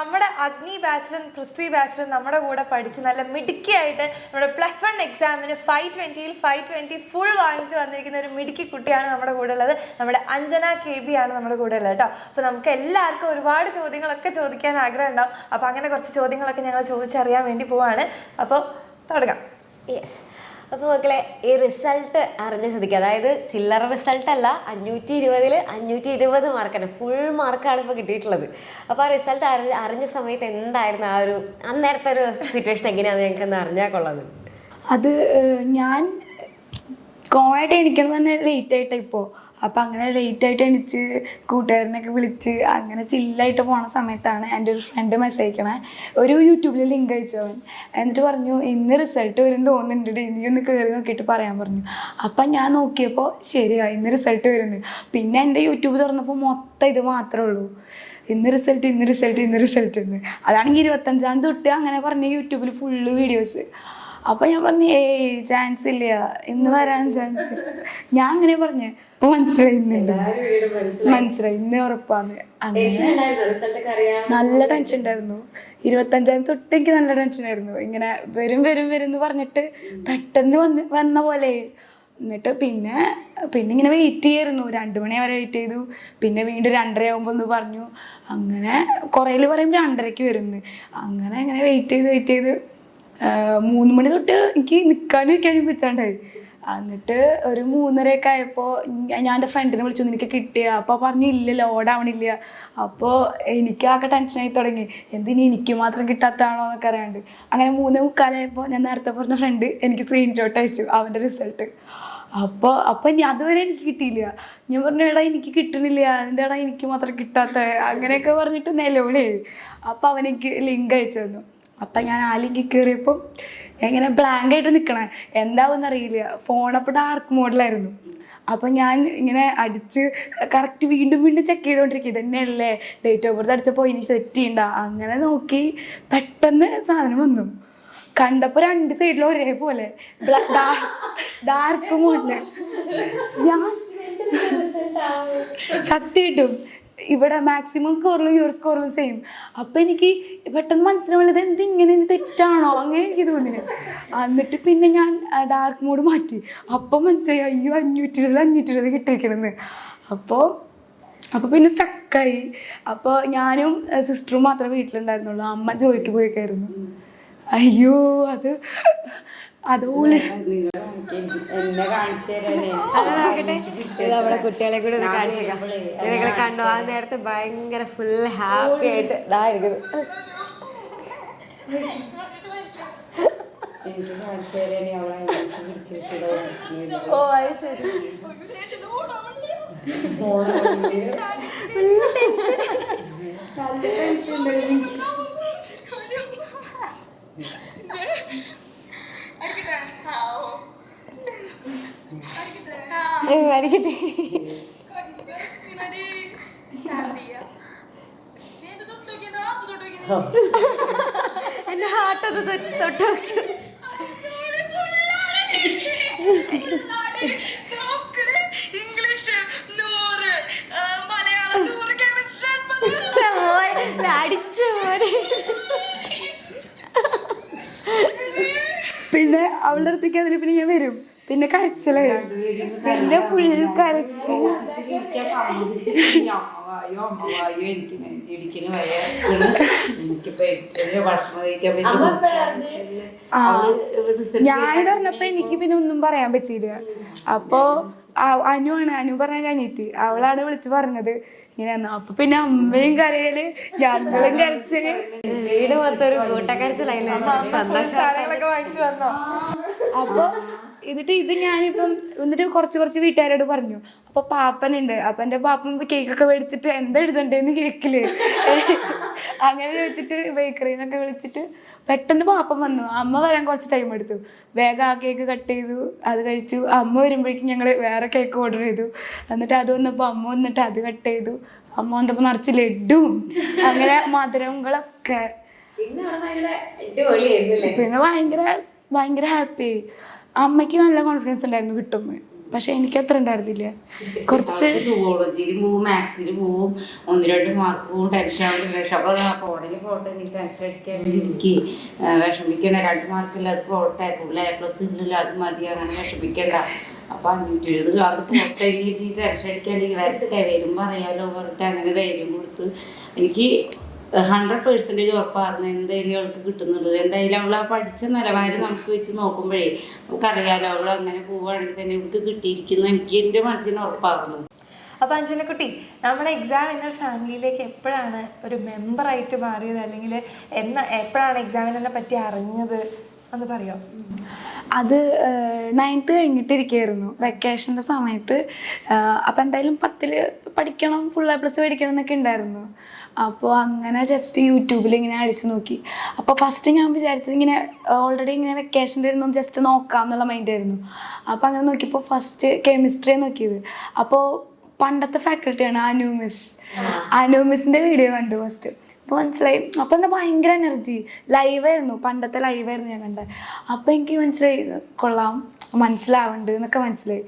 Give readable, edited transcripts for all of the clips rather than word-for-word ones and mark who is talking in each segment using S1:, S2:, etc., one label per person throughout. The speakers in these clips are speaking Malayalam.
S1: നമ്മുടെ അഗ്നി ബാച്ചിലും പൃഥ്വി ബാച്ചിലും നമ്മുടെ കൂടെ പഠിച്ച് നല്ല മിടുക്കിയായിട്ട് നമ്മുടെ +1 എക്സാമിന് 520-ൽ 520 ഫുൾ വാങ്ങിച്ച് വന്നിരിക്കുന്ന ഒരു മിടുക്കി കുട്ടിയാണ് നമ്മുടെ കൂടെ ഉള്ളത്. നമ്മുടെ അഞ്ജന KB ആണ് നമ്മുടെ കൂടെ ഉള്ളത് കേട്ടോ. അപ്പോൾ നമുക്ക് എല്ലാവർക്കും ഒരുപാട് ചോദ്യങ്ങളൊക്കെ ചോദിക്കാൻ ആഗ്രഹം ഉണ്ടാവും. അപ്പോൾ അങ്ങനെ കുറച്ച് ചോദ്യങ്ങളൊക്കെ ഞങ്ങൾ ചോദിച്ചറിയാൻ വേണ്ടി പോവാണ്. അപ്പോൾ തുടങ്ങാം.
S2: യെസ്. അപ്പോൾ മക്കളെ, ഈ റിസൾട്ട് അറിഞ്ഞ സ്ഥിതിക്ക്, അതായത് ചില്ലറ റിസൾട്ട് അല്ല, 520-ൽ 520 മാർക്കാണ്, ഫുൾ മാർക്കാണ് ഇപ്പോൾ കിട്ടിയിട്ടുള്ളത്. അപ്പോൾ ആ റിസൾട്ട് അറിഞ്ഞ സമയത്ത് എന്തായിരുന്നു ആ ഒരു അന്നേരത്തെ ഒരു സിറ്റുവേഷൻ എങ്ങനെയാണെന്ന് ഞങ്ങൾക്കൊന്ന് അറിഞ്ഞാൽ കൊള്ളാം.
S3: അത് ഞാൻ കോണായിട്ട് എണിക്കണം തന്നെ ലേറ്റ് ആയിട്ട് ഇപ്പോൾ. അപ്പം അങ്ങനെ ലേറ്റായിട്ട് എണിച്ച് കൂട്ടുകാരനൊക്കെ വിളിച്ച് അങ്ങനെ ചില്ലായിട്ട് പോണ സമയത്താണ് എൻ്റെ ഒരു ഫ്രണ്ട് മെസ്സേജ് അയക്കണേ. ഒരു യൂട്യൂബിൽ ലിങ്ക് അയച്ചവൻ. എന്നിട്ട് പറഞ്ഞു ഇന്ന് റിസൾട്ട് വരും തോന്നുന്നുണ്ട്, നീ ഒന്ന് കയറി നോക്കിയിട്ട് പറയാൻ പറഞ്ഞു. അപ്പം ഞാൻ നോക്കിയപ്പോൾ ശരിയാ, ഇന്ന് റിസൾട്ട് വരുന്നു. പിന്നെ എൻ്റെ യൂട്യൂബ് തുറന്നപ്പോൾ മൊത്തം ഇത് മാത്രമേ ഉള്ളൂ, ഇന്ന് റിസൾട്ട് എന്ന്. അതാണെങ്കിൽ 25-ാം തൊട്ട് അങ്ങനെ പറഞ്ഞ യൂട്യൂബിൽ ഫുള്ള് വീഡിയോസ്. അപ്പം ഞാൻ പറഞ്ഞു ചാൻസ് ഇല്ല, ഇന്ന് വരാൻ ചാൻസ് ഇല്ല. ഞാൻ അങ്ങനെ പറഞ്ഞു. അപ്പോൾ മനസ്സിലായി ഇന്ന് ഉറപ്പാന്ന്. അങ്ങനെ നല്ല ടെൻഷൻ ഉണ്ടായിരുന്നു. 25-ാം തൊട്ട് എനിക്ക് നല്ല ടെൻഷനായിരുന്നു. ഇങ്ങനെ വരും എന്ന് പറഞ്ഞിട്ട് പെട്ടെന്ന് വന്ന പോലെ. എന്നിട്ട് പിന്നെ ഇങ്ങനെ വെയിറ്റ് ചെയ്യായിരുന്നു. 2 മണി വരെ വെയിറ്റ് ചെയ്തു. പിന്നെ വീണ്ടും 2:30 ആകുമ്പോൾ ഒന്ന് പറഞ്ഞു. അങ്ങനെ കുറേയിൽ പറയും 2:30-ക്ക് വരുന്നു. അങ്ങനെ വെയിറ്റ് ചെയ്ത് 3 മണി തൊട്ട് എനിക്ക് നിൽക്കാനും വെച്ചാണ്ടായി. എന്നിട്ട് ഒരു 3:30 ആയപ്പോൾ ഞാൻ എൻ്റെ ഫ്രണ്ടിനെ വിളിച്ചു, നിനക്ക് കിട്ടിയ? അപ്പോൾ പറഞ്ഞു ഇല്ല, ലോഡാവണില്ല. അപ്പോൾ എനിക്കാകെ ടെൻഷനായി തുടങ്ങി, എന്തിനി എനിക്ക് മാത്രം കിട്ടാത്തതാണോ എന്നൊക്കെ അറിയാണ്ട്. അങ്ങനെ 3:45 ഞാൻ നേരത്തെ പറഞ്ഞ ഫ്രണ്ട് എനിക്ക് സ്ക്രീൻഷോട്ട് അയച്ചു അവൻ്റെ റിസൾട്ട്. അപ്പോൾ അതുവരെ എനിക്ക് കിട്ടിയില്ല. ഞാൻ പറഞ്ഞു എടാ എനിക്ക് കിട്ടണില്ല, എന്താടാ എനിക്ക് മാത്രം കിട്ടാത്ത, അങ്ങനെയൊക്കെ പറഞ്ഞിട്ട് നിലവിളി. അപ്പോൾ അവനെനിക്ക് ലിങ്ക് അയച്ചു തന്നു. അപ്പം ഞാൻ ആ ലിങ്കിൽ കയറിയപ്പം ഇങ്ങനെ ബ്ലാങ്കായിട്ട് നിൽക്കണേ, എന്താവുമെന്നറിയില്ല. ഫോണപ്പോൾ ഡാർക്ക് മോഡിലായിരുന്നു. അപ്പം ഞാൻ ഇങ്ങനെ അടിച്ച് കറക്റ്റ് വീണ്ടും ചെക്ക് ചെയ്തുകൊണ്ടിരിക്കും, ഇതന്നെയല്ലേ ഡേറ്റ് ഓഫ് ബർത്ത് അടിച്ചപ്പോൾ ഇനി സെറ്റ് ചെയ്യണ്ട. അങ്ങനെ നോക്കി പെട്ടെന്ന് സാധനം വന്നു. കണ്ടപ്പോൾ 2 സൈഡിലും ഒരേപോലെ ഡാർക്ക് മോഡില്. ഞാൻ സത്യമായിട്ടും ഇവിടെ മാക്സിമം സ്കോറിലും യുവർ സ്കോറിലും സെയിം. അപ്പം എനിക്ക് പെട്ടെന്ന് മനസ്സിലാവുള്ളത് എന്തിങ്ങനെ തെറ്റാണോ അങ്ങനെ എനിക്ക് തോന്നിയത്. എന്നിട്ട് പിന്നെ ഞാൻ ഡാർക്ക് മോഡ് മാറ്റി. അപ്പം മനസ്സിലായി അയ്യോ 520 കിട്ടിയിരിക്കണമെന്ന്. അപ്പോൾ പിന്നെ സ്റ്റക്കായി. അപ്പോൾ ഞാനും സിസ്റ്ററും മാത്രമേ വീട്ടിലുണ്ടായിരുന്നുള്ളൂ. അമ്മ ജോലിക്ക് പോയേക്കായിരുന്നു. അയ്യോ അതുപോലെ
S2: നമ്മളെ കുട്ടികളെ കൂടെ ഒന്ന് കാണിച്ചേക്കാം. നിങ്ങൾ കണ്ടോ, ആ നേരത്തെ ഭയങ്കര ഫുൾ ഹാപ്പി ആയിട്ട് ഇതായിരിക്കുന്നു.
S1: ഓ അത് ശരി.
S2: അടിക്കട്ടെ. എന്റെ ഹാർട്ടത് തൊട്ട് നോക്കി. അടിച്ചു പോലെ.
S3: പിന്നെ അവളുടെ അടുത്തേക്ക് അതിൽ പിന്നെ ഞാൻ വരും. പിന്നെ കരച്ചിലായി. പിന്നെ ഫുൾ കരച്ചിൽ. ഞാനിവിടെ പറഞ്ഞപ്പോ എനിക്ക് പിന്നെ ഒന്നും പറയാൻ പറ്റിയില്ല. അപ്പൊ അനു പറഞ്ഞ അനിയത്തി, അവളാണ് വിളിച്ച് പറഞ്ഞത് ഇങ്ങനെ. അപ്പൊ പിന്നെ അമ്മയും കരയല്, ഞങ്ങളും കരച്ചില്,
S2: വീട് മൊത്തം ഒരു കൂട്ടക്കരച്ചിലായില്ലേ.
S1: സാധനങ്ങളൊക്കെ വാങ്ങിച്ചു വന്നോ?
S3: അപ്പൊ ഇത് ഞാനിപ്പം എന്നിട്ട് കുറച്ച് വീട്ടുകാരോട് പറഞ്ഞു. അപ്പൊ പാപ്പനുണ്ട്. അപ്പൊ എൻ്റെ പാപ്പൻ കേക്കൊക്കെ മേടിച്ചിട്ട് എന്താ എഴുതണ്ടേന്ന് കേക്കില് അങ്ങനെ ചോദിച്ചിട്ട് ബേക്കറിയിൽ നിന്നൊക്കെ വിളിച്ചിട്ട് പെട്ടെന്ന് പാപ്പൻ വന്നു. അമ്മ വരാൻ കുറച്ച് ടൈം എടുത്തു. വേഗം ആ കേക്ക് കട്ട് ചെയ്തു, അത് കഴിച്ചു. അമ്മ വരുമ്പോഴേക്കും ഞങ്ങൾ വേറെ കേക്ക് ഓർഡർ ചെയ്തു. എന്നിട്ട് അത് വന്നപ്പോൾ അമ്മ വന്നിട്ട് അത് കട്ട് ചെയ്തു. അമ്മ വന്നപ്പോൾ നിറച്ച് ലഡുവും അങ്ങനെ മധുരങ്ങളൊക്കെ. പിന്നെ ഭയങ്കര ഹാപ്പി. അമ്മയ്ക്ക് നല്ല കോൺഫിഡൻസ് ഉണ്ടായിരുന്നു കിട്ടുമെന്ന്. പക്ഷെ എനിക്ക് അത്ര ഉണ്ടായിരുന്നില്ല. കുറച്ച്
S4: സുവോളജിയിൽ പോവും, മാത്സിൽ പോവും, 1-2 മാർക്ക് പോവും, ടെൻഷൻ ആവുന്നില്ല. അപ്പോൾ പോണെങ്കിൽ പോട്ടെ, നീ ടെൻഷൻ അടിക്കാൻ വേണ്ടി ഇരിക്കേ, വിഷമിക്കണ്ട, 2 മാർക്കില്ല അത് പോട്ടെ, A+ ഇല്ലല്ലോ അത് മതി, അങ്ങനെ വിഷമിക്കണ്ട. അപ്പോൾ 520 അത് പോട്ടെ, നീ ടെൻഷൻ അടിക്കാണ്ടെങ്കിൽ വരട്ടെ, വരുമ്പോൾ അറിയാലോ പറഞ്ഞിട്ട് അങ്ങനെ ധൈര്യം കൊടുത്ത് എനിക്ക് 100% ഉറപ്പായിരുന്നു എന്തായാലും അവൾക്ക് കിട്ടുന്നുള്ളത്. എന്തായാലും അവൾ ആ പഠിച്ച നിലവാരം നമുക്ക് വെച്ച് നോക്കുമ്പോഴേ നമുക്കറിയാലോ അവൾ അങ്ങനെ പോവുകയാണെങ്കിൽ തന്നെ അവൾക്ക് കിട്ടിയിരിക്കുന്നു, എനിക്ക് എൻ്റെ മനസ്സിന് ഉറപ്പായിരുന്നു.
S1: അപ്പോൾ അഞ്ജനക്കുട്ടി, നമ്മുടെ എക്സാമിനർ ഫാമിലിയിലേക്ക് എപ്പോഴാണ് ഒരു മെമ്പറായിട്ട് മാറിയത്, അല്ലെങ്കിൽ എപ്പോഴാണ് എക്സാമിനറിനെ പറ്റി അറിഞ്ഞത് ഒന്ന് പറയോ?
S3: അത് 9th കഴിഞ്ഞിട്ടിരിക്കുകയായിരുന്നു, വെക്കേഷൻ്റെ സമയത്ത്. അപ്പം എന്തായാലും 10ൽ പഠിക്കണം, ഫുൾ A+ പഠിക്കണം എന്നൊക്കെ ഉണ്ടായിരുന്നു. അപ്പോൾ അങ്ങനെ ജസ്റ്റ് യൂട്യൂബിൽ ഇങ്ങനെ അടിച്ചു നോക്കി. അപ്പോൾ ഫസ്റ്റ് ഞാൻ വിചാരിച്ചത് ഇങ്ങനെ ഓൾറെഡി ഇങ്ങനെ വെക്കേഷൻ്റെ ഇരുന്നു ജസ്റ്റ് നോക്കാം എന്നുള്ള മൈൻഡായിരുന്നു. അപ്പോൾ അങ്ങനെ നോക്കിയപ്പോൾ ഫസ്റ്റ് കെമിസ്ട്രിയാണ് നോക്കിയത്. അപ്പോൾ പണ്ടത്തെ ഫാക്കൽറ്റിയാണ് അനു മിസ്സിൻ്റെ വീഡിയോ കണ്ടു ഫസ്റ്റ്. അപ്പോൾ മനസ്സിലായി. അപ്പോൾ എന്താ ഭയങ്കര എനർജി, ലൈവായിരുന്നു, പണ്ടത്തെ ലൈവായിരുന്നു ഞാൻ കണ്ടത്. അപ്പോൾ എനിക്ക് മനസ്സിലായി കൊള്ളാം, മനസ്സിലാവുന്നുണ്ട് എന്നൊക്കെ മനസ്സിലായി.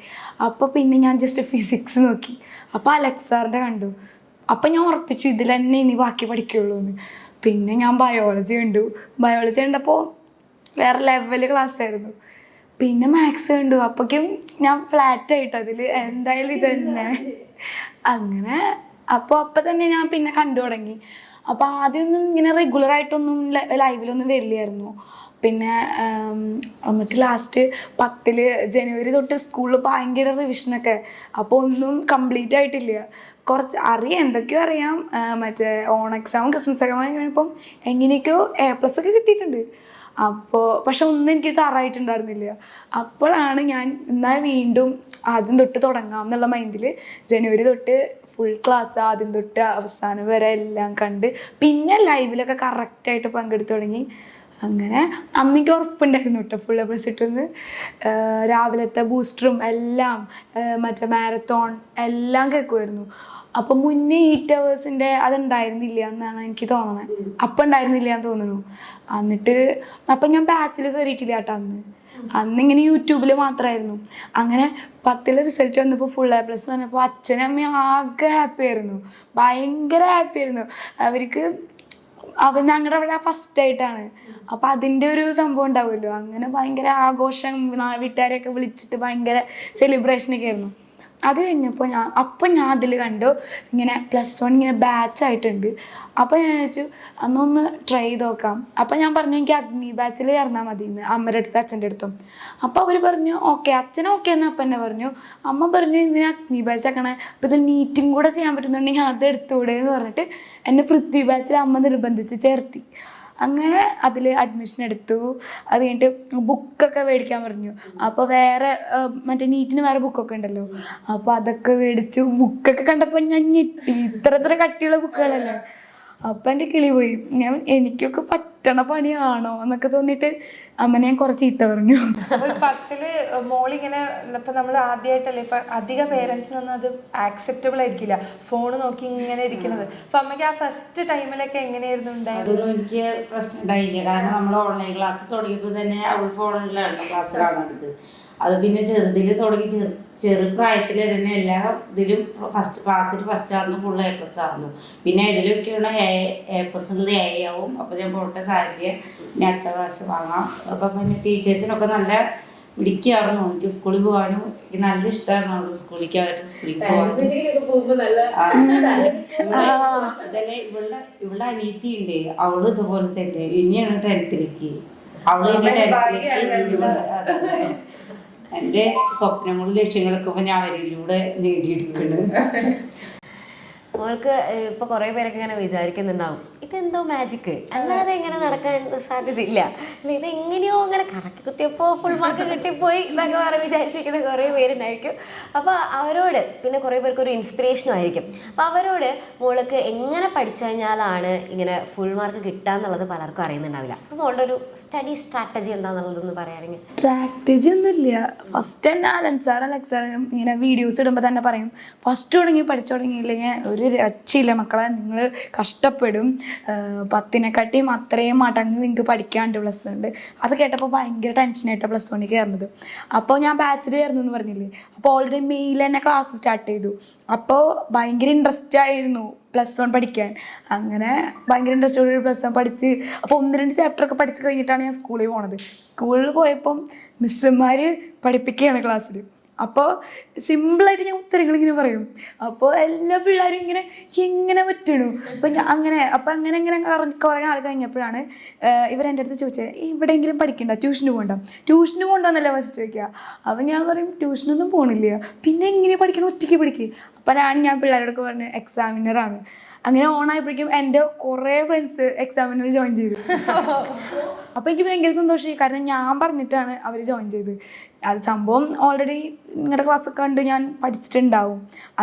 S3: അപ്പോൾ പിന്നെ ഞാൻ ജസ്റ്റ് ഫിസിക്സ് നോക്കി. അപ്പോൾ അലക്സാറിൻ്റെ കണ്ടു. അപ്പം ഞാൻ ഉറപ്പിച്ചു ഇതിൽ തന്നെ ഇനി ബാക്കി പഠിക്കുള്ളൂ എന്ന്. പിന്നെ ഞാൻ ബയോളജി കണ്ടപ്പോൾ വേറെ ലെവൽ ക്ലാസ് ആയിരുന്നു. പിന്നെ മാത്സ് കണ്ടു. അപ്പോഴേക്കും ഞാൻ ഫ്ലാറ്റായിട്ട് അതിൽ എന്തായാലും ഇത് തന്നെ അങ്ങനെ. അപ്പം തന്നെ ഞാൻ പിന്നെ കണ്ടു തുടങ്ങി. അപ്പോൾ ആദ്യമൊന്നും ഇങ്ങനെ റെഗുലറായിട്ടൊന്നും ലൈവിലൊന്നും വരില്ലായിരുന്നു. പിന്നെ എന്നിട്ട് ലാസ്റ്റ് 10ൽ ജനുവരി തൊട്ട് സ്കൂളിൽ ഭയങ്കര റിവിഷനൊക്കെ. അപ്പോൾ ഒന്നും കംപ്ലീറ്റ് ആയിട്ടില്ല. കുറച്ച് അറിയാം, എന്തൊക്കെയോ അറിയാം. മറ്റേ ഓൺ എക്സാമും ക്രിസ്മസ് എക്സാമും കഴിഞ്ഞപ്പം എങ്ങനെയൊക്കെയോ A+ ഒക്കെ കിട്ടിയിട്ടുണ്ട്. അപ്പോൾ പക്ഷെ ഒന്നും എനിക്ക് തറായിട്ടുണ്ടായിരുന്നില്ല. അപ്പോഴാണ് ഞാൻ എന്നാൽ വീണ്ടും ആദ്യം തൊട്ട് തുടങ്ങാം എന്നുള്ള മൈൻഡിൽ ജനുവരി തൊട്ട് ഫുൾ ക്ലാസ് ആദ്യം തൊട്ട് അവസാനം വരെ എല്ലാം കണ്ട് പിന്നെ ലൈവിലൊക്കെ കറക്റ്റായിട്ട് പങ്കെടുത്തു തുടങ്ങി. അങ്ങനെ അന്നെനിക്ക് ഉറപ്പുണ്ടായിരുന്നു കേട്ടോ ഫുൾ A+ കിട്ടുമെന്ന്. രാവിലത്തെ ബൂസ്റ്ററും എല്ലാം മറ്റേ മാരത്തോൺ എല്ലാം കേൾക്കുമായിരുന്നു. അപ്പം മുന്നേ 8 hours അതുണ്ടായിരുന്നില്ല എന്നാണ് എനിക്ക് തോന്നുന്നത്. അപ്പം ഉണ്ടായിരുന്നില്ല എന്ന് തോന്നുന്നു. എന്നിട്ട് അപ്പം ഞാൻ ബാച്ചിൽ കയറിയിട്ടില്ല കേട്ടോ അന്നിങ്ങനെ യൂട്യൂബിൽ മാത്രമായിരുന്നു. അങ്ങനെ 10ൽ റിസൾട്ട് വന്നപ്പോൾ ഫുൾ A+ വന്നപ്പോൾ അച്ഛനും അമ്മയും ആകെ ഹാപ്പി ആയിരുന്നു, ഭയങ്കര ഹാപ്പി ആയിരുന്നു. അവർക്ക് ഞങ്ങളുടെ അവിടെ ഫസ്റ്റായിട്ടാണ്. അപ്പം അതിൻ്റെ ഒരു സംഭവം ഉണ്ടാവുമല്ലോ, അങ്ങനെ ഭയങ്കര ആഘോഷം, വീട്ടുകാരെയൊക്കെ വിളിച്ചിട്ട് ഭയങ്കര സെലിബ്രേഷനൊക്കെ ആയിരുന്നു. അത് കഴിഞ്ഞപ്പോൾ ഞാൻ അതിൽ കണ്ടു ഇങ്ങനെ +1 ഇങ്ങനെ ബാച്ചായിട്ടുണ്ട്. അപ്പോൾ ഞാൻ വിചാരിച്ചു അന്നൊന്ന് ട്രൈ ചെയ്ത് നോക്കാം. അപ്പോൾ ഞാൻ പറഞ്ഞു എനിക്ക് അഗ്നി ബാച്ചിൽ ചേർന്നാൽ മതി എന്ന് അമ്മയുടെ അടുത്ത് അച്ഛൻ്റെ അടുത്തും. അപ്പോൾ അവർ പറഞ്ഞു ഓക്കെ, അച്ഛൻ ഓക്കെ എന്ന് അപ്പം എന്നെ പറഞ്ഞു. അമ്മ പറഞ്ഞു ഇതിന് അഗ്നി ബാച്ച് ആക്കണേ, അപ്പോൾ ഇതിൽ നീറ്റും കൂടെ ചെയ്യാൻ പറ്റുന്നുണ്ടെങ്കിൽ അത് എടുത്തുകൂടെ എന്ന് പറഞ്ഞിട്ട് എന്നെ പൃഥ്വി ബാച്ചിൽ അമ്മ നിർബന്ധിച്ച് ചേർത്തി. അങ്ങനെ അതിൽ അഡ്മിഷൻ എടുത്തു. അത് കഴിഞ്ഞിട്ട് ബുക്കൊക്കെ മേടിക്കാൻ പറഞ്ഞു. അപ്പോൾ വേറെ മറ്റേ നീറ്റിന് വേറെ ബുക്കൊക്കെ ഉണ്ടല്ലോ, അപ്പോൾ അതൊക്കെ മേടിച്ചു. ബുക്കൊക്കെ കണ്ടപ്പോൾ ഞാൻ ഞെട്ടി, ഇത്ര കട്ടിയുള്ള ബുക്കുകളല്ലേ. അപ്പം എൻ്റെ കിളി പോയി. എനിക്കൊക്കെ പറ്റണ പണിയാണോ എന്നൊക്കെ തോന്നിയിട്ട് അമ്മനെ ഞാൻ കുറച്ച് ചീത്ത പറഞ്ഞു.
S1: 10ൽ മോളിങ്ങനെ ഇപ്പം നമ്മൾ ആദ്യമായിട്ടല്ലേ, ഇപ്പം അധിക പേരൻസിനൊന്നും അത് ആക്സെപ്റ്റബിൾ ആയിരിക്കില്ല ഫോൺ നോക്കി ഇങ്ങനെ ഇരിക്കുന്നത്. അപ്പം അമ്മയ്ക്ക് ആ ഫസ്റ്റ് ടൈമിലൊക്കെ എങ്ങനെയായിരുന്നു ഉണ്ടായത്?
S4: അതൊന്നും എനിക്ക് പ്രശ്നം ഉണ്ടായില്ല. കാരണം നമ്മൾ ഓൺലൈൻ ക്ലാസ് തുടങ്ങിയപ്പോൾ തന്നെ അവൾ ഫോണിലാണ് ക്ലാസ് കാണുന്നത്. അത് പിന്നെ ചെറുതിൽ തുടങ്ങി ചെറുപ്രായത്തിൽ തന്നെ എല്ലാ ഇതിലും ക്ലാസ്സിൽ ഫസ്റ്റ് ആയിരുന്നു, ഫുൾ A+ ആയിരുന്നു. പിന്നെ ഇതിലൊക്കെയുള്ള A+ A ആവും. അപ്പോൾ ഞാൻ പോട്ടെ സാരിക്ക് ഇനി അടുത്ത പ്രാവശ്യം വാങ്ങാം. അപ്പം പിന്നെ ടീച്ചേഴ്സിനൊക്കെ നല്ല പിടിക്കാറുന്നു. എനിക്ക് സ്കൂളിൽ പോകാനും എനിക്ക് നല്ല ഇഷ്ടമായിരുന്നു. അവർക്ക് സ്കൂളിൽ അതല്ലേ ഇവളുടെ അനീതി ഉണ്ട്, അവള് ഇതുപോലെ തന്നെ ഇനിയാണ് 10th അവള് എൻ്റെ സ്വപ്നങ്ങളും ലക്ഷ്യങ്ങളൊക്കെ ഇപ്പൊ ഞാൻ അവരിലൂടെ നേടിയെടുക്കുന്നു.
S2: മോൾക്ക് ഇപ്പൊ കുറെ പേരൊക്കെ ഇങ്ങനെ വിചാരിക്കുന്നുണ്ടാവും ഇതെന്തോ മാജിക്ക്, അല്ലാതെ ഇങ്ങനെ നടക്കാൻ സാധ്യതയില്ല, അല്ല ഇതെങ്ങനെയോ അങ്ങനെ കറക്കി കുത്തിയപ്പോൾ ഫുൾ മാർക്ക് കിട്ടിപ്പോയി എന്നൊക്കെ പറഞ്ഞ് വിചാരിച്ചിരിക്കുന്ന കുറേ പേരുണ്ടായിരിക്കും. അപ്പോൾ അവരോട് പിന്നെ കുറേ പേർക്ക് ഒരു ഇൻസ്പിറേഷനും ആയിരിക്കും. അപ്പോൾ അവരോട് മോൾക്ക് എങ്ങനെ പഠിച്ചു കഴിഞ്ഞാലാണ് ഇങ്ങനെ ഫുൾ മാർക്ക് കിട്ടുക എന്നുള്ളത് പലർക്കും അറിയുന്നുണ്ടാവില്ല. അപ്പോൾ മോളുടെ ഒരു സ്റ്റഡി സ്ട്രാറ്റജി എന്താണെന്നുള്ളതൊന്ന് പറയുകയാണെങ്കിൽ?
S3: സ്ട്രാറ്റജി ഒന്നുമില്ല. ഫസ്റ്റ് തന്നെ അലക്സാർ ഇങ്ങനെ വീഡിയോസ് ഇടുമ്പോൾ തന്നെ പറയും ഫസ്റ്റ് പഠിച്ചു തുടങ്ങിയില്ലെങ്കിൽ ഒരു രക്ഷയില്ല മക്കളെ, നിങ്ങൾ കഷ്ടപ്പെടും, 10നെക്കാട്ടിയും അത്രയും മടങ്ങ് നിങ്ങൾക്ക് പഠിക്കാണ്ട് +ഉണ്ട്. അത് കേട്ടപ്പോൾ കഴിഞ്ഞപ്പോൾ ഭയങ്കര ടെൻഷനായിട്ടാണ് പ്ലസ് വണ്ണിൽ കയറുന്നത്. അപ്പോൾ ഞാൻ ബാച്ചിൽ കയറുന്നു എന്ന് പറഞ്ഞില്ലേ, അപ്പോൾ ഓൾറെഡി മെയിൽ തന്നെ ക്ലാസ് സ്റ്റാർട്ട് ചെയ്തു. അപ്പോൾ ഭയങ്കര ഇൻട്രസ്റ്റ് ആയിരുന്നു പ്ലസ് വൺ പഠിക്കാൻ. അങ്ങനെ ഭയങ്കര ഇൻട്രസ്റ്റോട് പ്ലസ് വൺ പഠിച്ച് അപ്പോൾ 1-2 ചാപ്റ്ററൊക്കെ പഠിച്ച് കഴിഞ്ഞിട്ടാണ് ഞാൻ സ്കൂളിൽ പോണത്. സ്കൂളിൽ പോയപ്പം മിസ്സുമാർ പഠിപ്പിക്കുകയാണ് ക്ലാസ്സിൽ. അപ്പോൾ സിമ്പിളായിട്ട് ഞാൻ ഉത്തരങ്ങൾ ഇങ്ങനെ പറയും. അപ്പോൾ എല്ലാ പിള്ളേരും ഇങ്ങനെ എങ്ങനെ പറ്റണു. അപ്പോൾ ഞാൻ അങ്ങനെ കുറേ നാൾ കഴിഞ്ഞപ്പോഴാണ് ഇവരെൻ്റെ അടുത്ത് ചോദിച്ചത്, എവിടെയെങ്കിലും പഠിക്കണ്ട, ട്യൂഷന് പോകണ്ട. ട്യൂഷന് പോകണ്ടെന്നല്ല ഫസ്റ്റ് ചോദിക്കുക. അപ്പോൾ ഞാൻ പറയും ട്യൂഷനൊന്നും പോകണില്ല, പിന്നെ എങ്ങനെ പഠിക്കണം, ഒറ്റയ്ക്ക് പഠിക്കുക. അപ്പോൾ ഞാൻ പിള്ളേരോടൊക്കെ പറഞ്ഞു എക്സാമിനറാണ്. അങ്ങനെ ഓണായപ്പോഴേക്കും എൻ്റെ കുറേ ഫ്രണ്ട്സ് എക്സാമിനർ ജോയിൻ ചെയ്തു. അപ്പോൾ എനിക്ക് ഭയങ്കര സന്തോഷമായി, കാരണം ഞാൻ പറഞ്ഞിട്ടാണ് അവർ ജോയിൻ ചെയ്തത്. അത് സംഭവം ഓൾറെഡി നിങ്ങളുടെ ക്ലാസ്സൊക്കെ കണ്ട് ഞാൻ പഠിച്ചിട്ടുണ്ടാവും,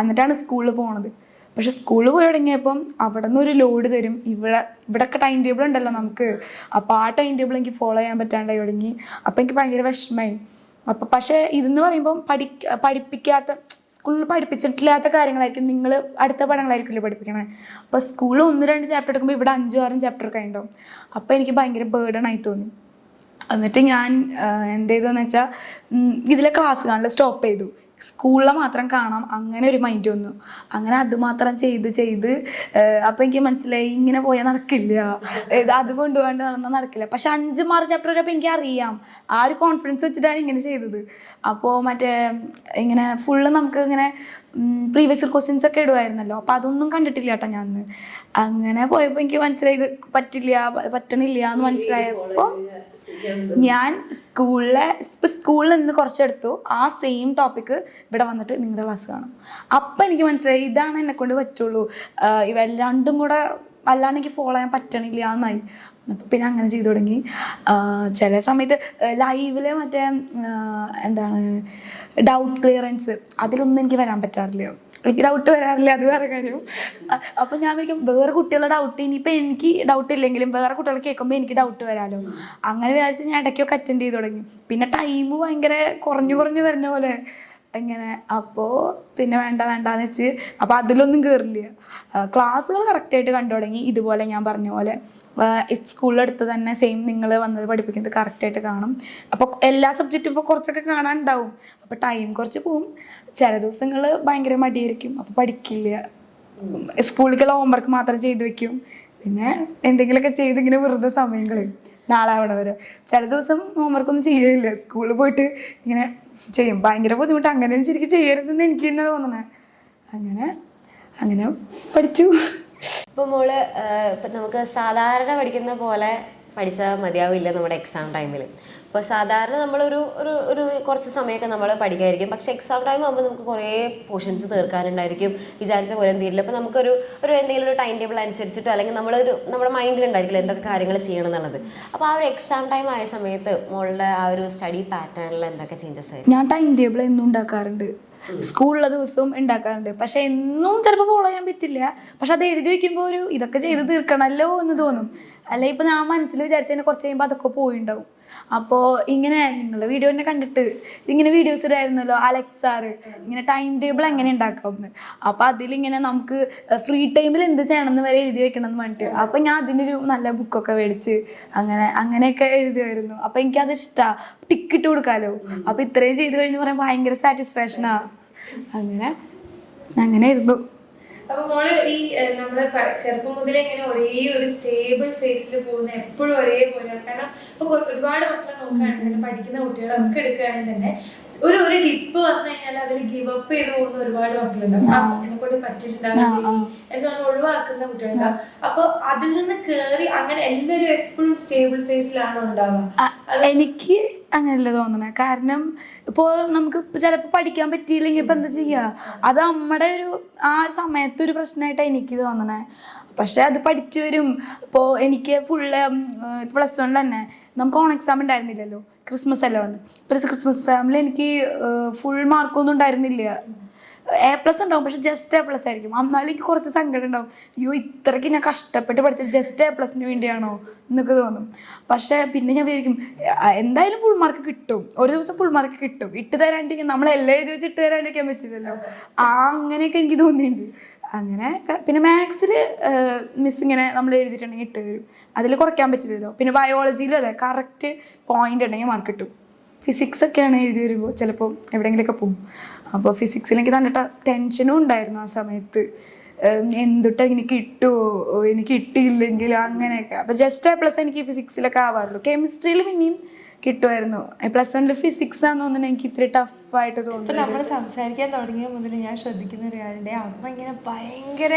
S3: സ്കൂളിൽ പോണത്. പക്ഷെ സ്കൂളിൽ പോയി തുടങ്ങിയപ്പം അവിടെ നിന്ന് ഒരു ലോഡ് തരും. ഇവിടെയൊക്കെ ടൈം ടേബിൾ ഉണ്ടല്ലോ നമുക്ക്, അപ്പോൾ ആ ടൈം ടേബിൾ എനിക്ക് ഫോളോ ചെയ്യാൻ പറ്റാണ്ടായി തുടങ്ങി. അപ്പോൾ എനിക്ക് ഭയങ്കര വിഷമമായി. അപ്പോൾ പക്ഷേ ഇതെന്ന് പറയുമ്പം പഠിപ്പിക്കാത്ത, സ്കൂളിൽ പഠിപ്പിച്ചിട്ടില്ലാത്ത കാര്യങ്ങളായിരിക്കും നിങ്ങൾ അടുത്ത പാഠങ്ങളായിരിക്കില്ലേ പഠിപ്പിക്കണേ. അപ്പോൾ സ്കൂളിൽ 1-2 ചാപ്റ്റർ എടുക്കുമ്പോൾ ഇവിടെ 5-6 ചാപ്റ്റർ ഒക്കെ ഉണ്ടാവും. അപ്പോൾ എനിക്ക് ഭയങ്കര ബേർഡൺ ആയി തോന്നി. എന്നിട്ട് ഞാൻ എന്ത് ചെയ്തതെന്ന് വെച്ചാൽ ഇതിലെ ക്ലാസ് കാണൽ സ്റ്റോപ്പ് ചെയ്തു. സ്കൂളിലെ മാത്രം കാണാം അങ്ങനെ ഒരു മൈൻഡ് വന്നു. അങ്ങനെ അത് മാത്രം ചെയ്ത് അപ്പോൾ എനിക്ക് മനസ്സിലായി ഇങ്ങനെ പോയാൽ നടക്കില്ല, അത് കൊണ്ടുപോകാണ്ട് നടക്കില്ല. പക്ഷെ 5-6 ചാപ്റ്റർ വരെയപ്പോൾ എനിക്ക് അറിയാം. ആ ഒരു കോൺഫിഡൻസ് വെച്ചിട്ടാണ് ഇങ്ങനെ ചെയ്തത്. അപ്പോൾ ഇങ്ങനെ ഫുള്ള് നമുക്ക് ഇങ്ങനെ പ്രീവിയസ് ക്വസ്റ്റ്യൻസ് ഒക്കെ ഇടുമായിരുന്നല്ലോ, അപ്പോൾ അതൊന്നും കണ്ടിട്ടില്ല കേട്ടോ ഞാൻ. അങ്ങനെ പോയപ്പോൾ എനിക്ക് മനസ്സിലായി ഇത് പറ്റണില്ല എന്ന് മനസ്സിലായപ്പോൾ ഞാൻ സ്കൂളിൽ നിന്ന് കുറച്ചെടുത്തു. ആ സെയിം ടോപ്പിക്ക് ഇവിടെ വന്നിട്ട് നിങ്ങളുടെ ക്ലാസ് കാണും. അപ്പം എനിക്ക് മനസ്സിലായി ഇതാണ് എന്നെക്കൊണ്ട് പറ്റുള്ളൂ, ഇവ രണ്ടും കൂടെ അല്ലാണ്ട് എനിക്ക് ഫോളോ ചെയ്യാൻ പറ്റണില്ല എന്നായി. അപ്പം പിന്നെ അങ്ങനെ ചെയ്തു തുടങ്ങി. ചില സമയത്ത് ലൈവിൽ ഡൗട്ട് ക്ലിയറൻസ് അതിലൊന്നും എനിക്ക് വരാൻ പറ്റാറില്ല. എനിക്ക് ഡൗട്ട് വരാറില്ല, അത് വേറെ കാര്യം. അപ്പം ഞാൻ വിളിക്കും വേറെ കുട്ടികളുടെ ഡൗട്ട്, ഇനിയിപ്പോൾ എനിക്ക് ഡൗട്ട് ഇല്ലെങ്കിലും വേറെ കുട്ടികൾ കേൾക്കുമ്പോൾ എനിക്ക് ഡൗട്ട് വരാമല്ലോ. അങ്ങനെ വിചാരിച്ച് ഞാൻ ഇടയ്ക്കൊക്കെ അറ്റൻഡ് ചെയ്ത് തുടങ്ങി. പിന്നെ ടൈം ഭയങ്കര കുറഞ്ഞു വരുന്ന പോലെ ഇങ്ങനെ. അപ്പോൾ പിന്നെ വേണ്ടാന്ന് വെച്ച് അപ്പോൾ അതിലൊന്നും കയറില്ല. ക്ലാസ്സുകൾ കറക്റ്റായിട്ട് കണ്ടു തുടങ്ങി. ഇതുപോലെ ഞാൻ പറഞ്ഞ പോലെ സ്കൂളിലെടുത്ത് തന്നെ സെയിം നിങ്ങൾ വന്നത് പഠിപ്പിക്കുന്നത് കറക്റ്റായിട്ട് കാണും. അപ്പോൾ എല്ലാ സബ്ജക്റ്റും ഇപ്പോൾ കുറച്ചൊക്കെ കാണാനുണ്ടാവും. അപ്പോൾ ടൈം കുറച്ച് പോവും. ചില ദിവസങ്ങൾ ഭയങ്കര മടിയായിരിക്കും, അപ്പോൾ പഠിക്കില്ല. സ്കൂളിലേക്കുള്ള ഹോംവർക്ക് മാത്രം ചെയ്ത് വെക്കും. പിന്നെ എന്തെങ്കിലുമൊക്കെ ചെയ്തിങ്ങനെ വെറുതെ സമയം കളയും നാളെ ആവണ വരെ. ചില ദിവസം ഹോംവർക്കൊന്നും ചെയ്യില്ല, സ്കൂളിൽ പോയിട്ട് ഇങ്ങനെ ചെയ്യും. ഭയങ്കര ബുദ്ധിമുട്ട്. അങ്ങനെയൊന്നും ശരിക്കും ചെയ്യരുതെന്ന് എനിക്ക് തന്നെ തോന്നണേ. അങ്ങനെ പഠിച്ചു.
S2: ഇപ്പോൾ മോള് ഇപ്പം നമുക്ക് സാധാരണ പഠിക്കുന്ന പോലെ പഠിച്ചാൽ മതിയാവില്ല നമ്മുടെ എക്സാം ടൈമിൽ. അപ്പോൾ സാധാരണ നമ്മളൊരു കുറച്ച് സമയമൊക്കെ നമ്മൾ പഠിക്കായിരിക്കും. പക്ഷേ എക്സാം ടൈം ആകുമ്പോൾ നമുക്ക് കുറേ പോർഷൻസ് തീർക്കാനുണ്ടായിരിക്കും, വിചാരിച്ച പോലെ തീരില്ല. അപ്പോൾ നമുക്കൊരു എന്തെങ്കിലും ഒരു ടൈം ടേബിൾ അനുസരിച്ചിട്ടോ അല്ലെങ്കിൽ നമ്മുടെ മൈൻഡിലുണ്ടായിരിക്കില്ല എന്തൊക്കെ കാര്യങ്ങൾ ചെയ്യണം എന്നുള്ളത്. അപ്പോൾ ആ ഒരു എക്സാം ടൈം ആയ സമയത്ത് മോളുടെ ആ ഒരു സ്റ്റഡി പാറ്റേണിൽ എന്തൊക്കെ ചേഞ്ചസ് ആയിരുന്നു?
S3: ഞാൻ ടൈം ടേബിൾ എന്നും ഉണ്ടാക്കാറുണ്ട്, സ്കൂളിലെ ദിവസവും ഉണ്ടാക്കാറുണ്ട്. പക്ഷെ എന്നും ചിലപ്പോൾ ഫോളോ ചെയ്യാൻ പറ്റില്ല. പക്ഷെ അത് എഴുതി വെക്കുമ്പോൾ ഇതൊക്കെ ചെയ്ത് തീർക്കണമല്ലോ എന്ന് തോന്നും. അല്ലെ ഇപ്പം ഞാൻ മനസ്സിൽ വിചാരിച്ചതിനെ കുറച്ച് കഴിയുമ്പോൾ അതൊക്കെ പോയിണ്ടാവും. അപ്പോൾ ഇങ്ങനെ നിങ്ങളുടെ വീഡിയോ തന്നെ കണ്ടിട്ട് ഇങ്ങനെ വീഡിയോസ് ഇടായിരുന്നല്ലോ അലക്സാറ്, ഇങ്ങനെ ടൈം ടേബിൾ എങ്ങനെ ഉണ്ടാക്കാമെന്ന്. അപ്പോൾ അതിലിങ്ങനെ നമുക്ക് ഫ്രീ ടൈമിൽ എന്ത് ചെയ്യണമെന്ന് വരെ എഴുതി വെക്കണം എന്ന് പറഞ്ഞിട്ട് അപ്പോൾ ഞാൻ അതിനൊരു നല്ല ബുക്കൊക്കെ മേടിച്ച് അങ്ങനെയൊക്കെ എഴുതുമായിരുന്നു. അപ്പോൾ എനിക്കത് ഇഷ്ടമാണ്, ടിക്കിട്ട് കൊടുക്കാമല്ലോ. അപ്പോൾ ഇത്രയും ചെയ്ത് കഴിഞ്ഞ് പറയാൻ ഭയങ്കര സാറ്റിസ്ഫാക്ഷനാണ്. അങ്ങനെ ആയിരുന്നു.
S1: അപ്പൊ മോള് ഈ നമ്മള് ചെറുപ്പം മുതലേ ഇങ്ങനെ ഒരേ ഒരു സ്റ്റേബിൾ ഫേസിൽ പോകുന്ന എപ്പോഴും ഒരേപോലെയാണ്. കാരണം ഇപ്പൊ ഒരുപാട് മക്കളെ നോക്കുകയാണെങ്കിൽ തന്നെ പഠിക്കുന്ന കുട്ടികളെ നമുക്ക് എടുക്കുകയാണെങ്കിൽ തന്നെ ഒരു ഡിപ്പ് വന്നു കഴിഞ്ഞാൽ അതിൽ ഗിവ് അപ്പ് ചെയ്ത് പോകുന്ന ഒരുപാട് മക്കളുണ്ടാവും. എന്നെ കൊണ്ട് പറ്റിയിട്ടുണ്ടാകും എന്നൊന്ന് ഒഴിവാക്കുന്ന കുട്ടികളുണ്ടാവും. അപ്പൊ അതിൽ നിന്ന് കേറി അങ്ങനെ എല്ലാവരും എപ്പോഴും സ്റ്റേബിൾ ഫേസിലാണോ ഉണ്ടാവുക?
S3: എനിക്ക് അങ്ങനെയല്ല തോന്നണേ. കാരണം ഇപ്പോൾ നമുക്ക് ചിലപ്പോൾ പഠിക്കാൻ പറ്റിയില്ലെങ്കിൽ ഇപ്പം എന്താ ചെയ്യുക, അത് നമ്മുടെ ആ സമയത്തൊരു പ്രശ്നമായിട്ടാണ് എനിക്ക് തോന്നണേ. പക്ഷെ അത് പഠിച്ചു വരും. ഇപ്പോൾ എനിക്ക് ഫുള്ള് പ്ലസ് വൺ തന്നെ നമുക്ക് ഓൺ എക്സാം ഉണ്ടായിരുന്നില്ലല്ലോ, ക്രിസ്മസ് അല്ല വന്ന്. ക്രിസ്മസ് എക്സാമിൽ എനിക്ക് ഫുൾ മാർക്കൊന്നും ഉണ്ടായിരുന്നില്ല. A+ ഉണ്ടാവും, പക്ഷെ ജസ്റ്റ് A+ ആയിരിക്കും. എന്നാലും എനിക്ക് കുറച്ച് സങ്കടം ഉണ്ടാവും. അയ്യോ ഇത്രയ്ക്ക് ഞാൻ കഷ്ടപ്പെട്ട് പഠിച്ചിട്ട് ജസ്റ്റ് A+ന് വേണ്ടിയാണോ എന്നൊക്കെ തോന്നും. പക്ഷെ പിന്നെ ഞാൻ വിചാരിക്കും എന്തായാലും ഫുൾ മാർക്ക് കിട്ടും, ഒരു ദിവസം ഫുൾ മാർക്ക് കിട്ടും. ഇട്ട് തരാണ്ടിരിക്കും, നമ്മളെല്ലാം എഴുതി വെച്ച് ഇട്ട് തരാണ്ടിരിക്കാൻ പറ്റില്ലല്ലോ. അങ്ങനെയൊക്കെ എനിക്ക് തോന്നിയിട്ടുണ്ട്. അങ്ങനെ പിന്നെ മാത്സിൽ മിസ് ഇങ്ങനെ നമ്മൾ എഴുതിയിട്ടുണ്ടെങ്കിൽ ഇട്ട് തരും, അതിൽ കുറയ്ക്കാൻ പറ്റില്ലല്ലോ. പിന്നെ ബയോളജിയിലും അതെ, കറക്റ്റ് പോയിന്റ് ഉണ്ടെങ്കിൽ മാർക്ക് കിട്ടും. ഫിസിക്സ് ഒക്കെയാണ് എഴുതി വരുമ്പോൾ ചിലപ്പോൾ എവിടെയെങ്കിലുമൊക്കെ പോകും. അപ്പോൾ ഫിസിക്സിൽ എനിക്ക് നല്ല ടെൻഷനും ഉണ്ടായിരുന്നു ആ സമയത്ത്. എന്തുട്ടാ എനിക്ക് കിട്ടുമോ, എനിക്ക് കിട്ടിയില്ലെങ്കിൽ അങ്ങനെയൊക്കെ. അപ്പോൾ ജസ്റ്റ് A+ എനിക്ക് ഫിസിക്സിലൊക്കെ ആവാറുള്ളൂ. കെമിസ്ട്രിയിൽ പിന്നെയും കിട്ടുമായിരുന്നു. +1 ഫിസിക്സ് ആണെന്ന് തോന്നുന്നു എനിക്ക് ഇത്തിരി ടഫായിട്ട്
S1: ഇപ്പൊ
S3: തോന്നുന്നു.
S1: നമ്മൾ സംസാരിക്കാൻ തുടങ്ങിയ മുതൽ ഞാൻ ശ്രദ്ധിക്കുന്ന ഒരു കാര്യമുണ്ട്, അമ്മ ഇങ്ങനെ ഭയങ്കര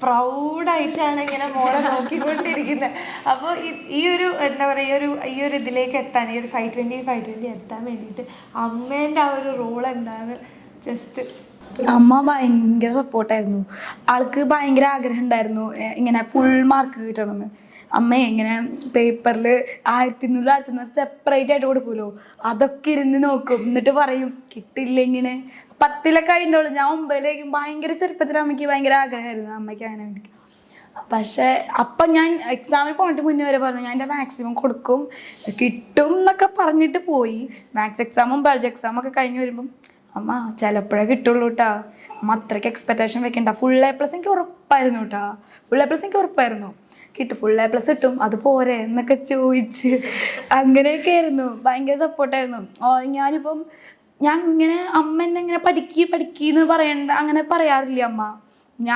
S1: പ്രൗഡായിട്ടാണ് ഇങ്ങനെ മോളെ നോക്കിക്കൊണ്ടിരിക്കുന്നത്. അപ്പോൾ ഈ ഒരു എന്താ പറയുക, ഈ ഒരു ഇതിലേക്ക് എത്താൻ, ഈ ഒരു 520 എത്താൻ വേണ്ടിയിട്ട് അമ്മേൻ്റെ ആ ഒരു റോൾ എന്താണ്? ജസ്റ്റ്
S3: അമ്മ ഭയങ്കര സപ്പോർട്ടായിരുന്നു. ആൾക്ക് ഭയങ്കര ആഗ്രഹം ഉണ്ടായിരുന്നു ഇങ്ങനെ ഫുൾ മാർക്ക് കിട്ടണമെന്ന്. അമ്മ ഇങ്ങനെ പേപ്പറിൽ 1200 സെപ്പറേറ്റ് ആയിട്ട് കൊടുക്കുമല്ലോ, അതൊക്കെ ഇരുന്ന് നോക്കും. എന്നിട്ട് പറയും കിട്ടില്ല ഇങ്ങനെ. 10ലൊക്കെ ആയിട്ടുള്ളൂ, ഞാൻ 9ലേക്കും. ഭയങ്കര ചെറുപ്പത്തിൽ അമ്മയ്ക്ക് ഭയങ്കര ആഗ്രഹമായിരുന്നു അമ്മയ്ക്ക് അങ്ങനെ വേണ്ടി. പക്ഷേ അപ്പം ഞാൻ എക്സാമിൽ പോയിട്ട് മുന്നേ വരെ പറഞ്ഞു ഞാൻ എൻ്റെ മാക്സിമം കൊടുക്കും, കിട്ടും എന്നൊക്കെ പറഞ്ഞിട്ട് പോയി. മാത്സ് എക്സാമും ബയോളജി എക്സാമും ഒക്കെ കഴിഞ്ഞ് വരുമ്പം അമ്മ ചിലപ്പോഴേ കിട്ടുള്ളൂ കേട്ടാ, അമ്മ അത്രയ്ക്ക് എക്സ്പെക്റ്റേഷൻ വെക്കണ്ട, ഫുൾ A+ എനിക്ക് ഉറപ്പായിരുന്നു കേട്ടാ, ഫുൾ A+ എനിക്ക് ഉറപ്പായിരുന്നു, ഫുൾ A+ കിട്ടും, അത് പോരെ എന്നൊക്കെ ചോദിച്ച് അങ്ങനെയൊക്കെ ആയിരുന്നു. ഭയങ്കര സപ്പോർട്ടായിരുന്നു. ഞാനിപ്പം ഞാൻ ഇങ്ങനെ അമ്മ എന്നെ ഇങ്ങനെ പഠിക്കീന്ന് പറയണ്ട അങ്ങനെ പറയാറില്ല അമ്മ.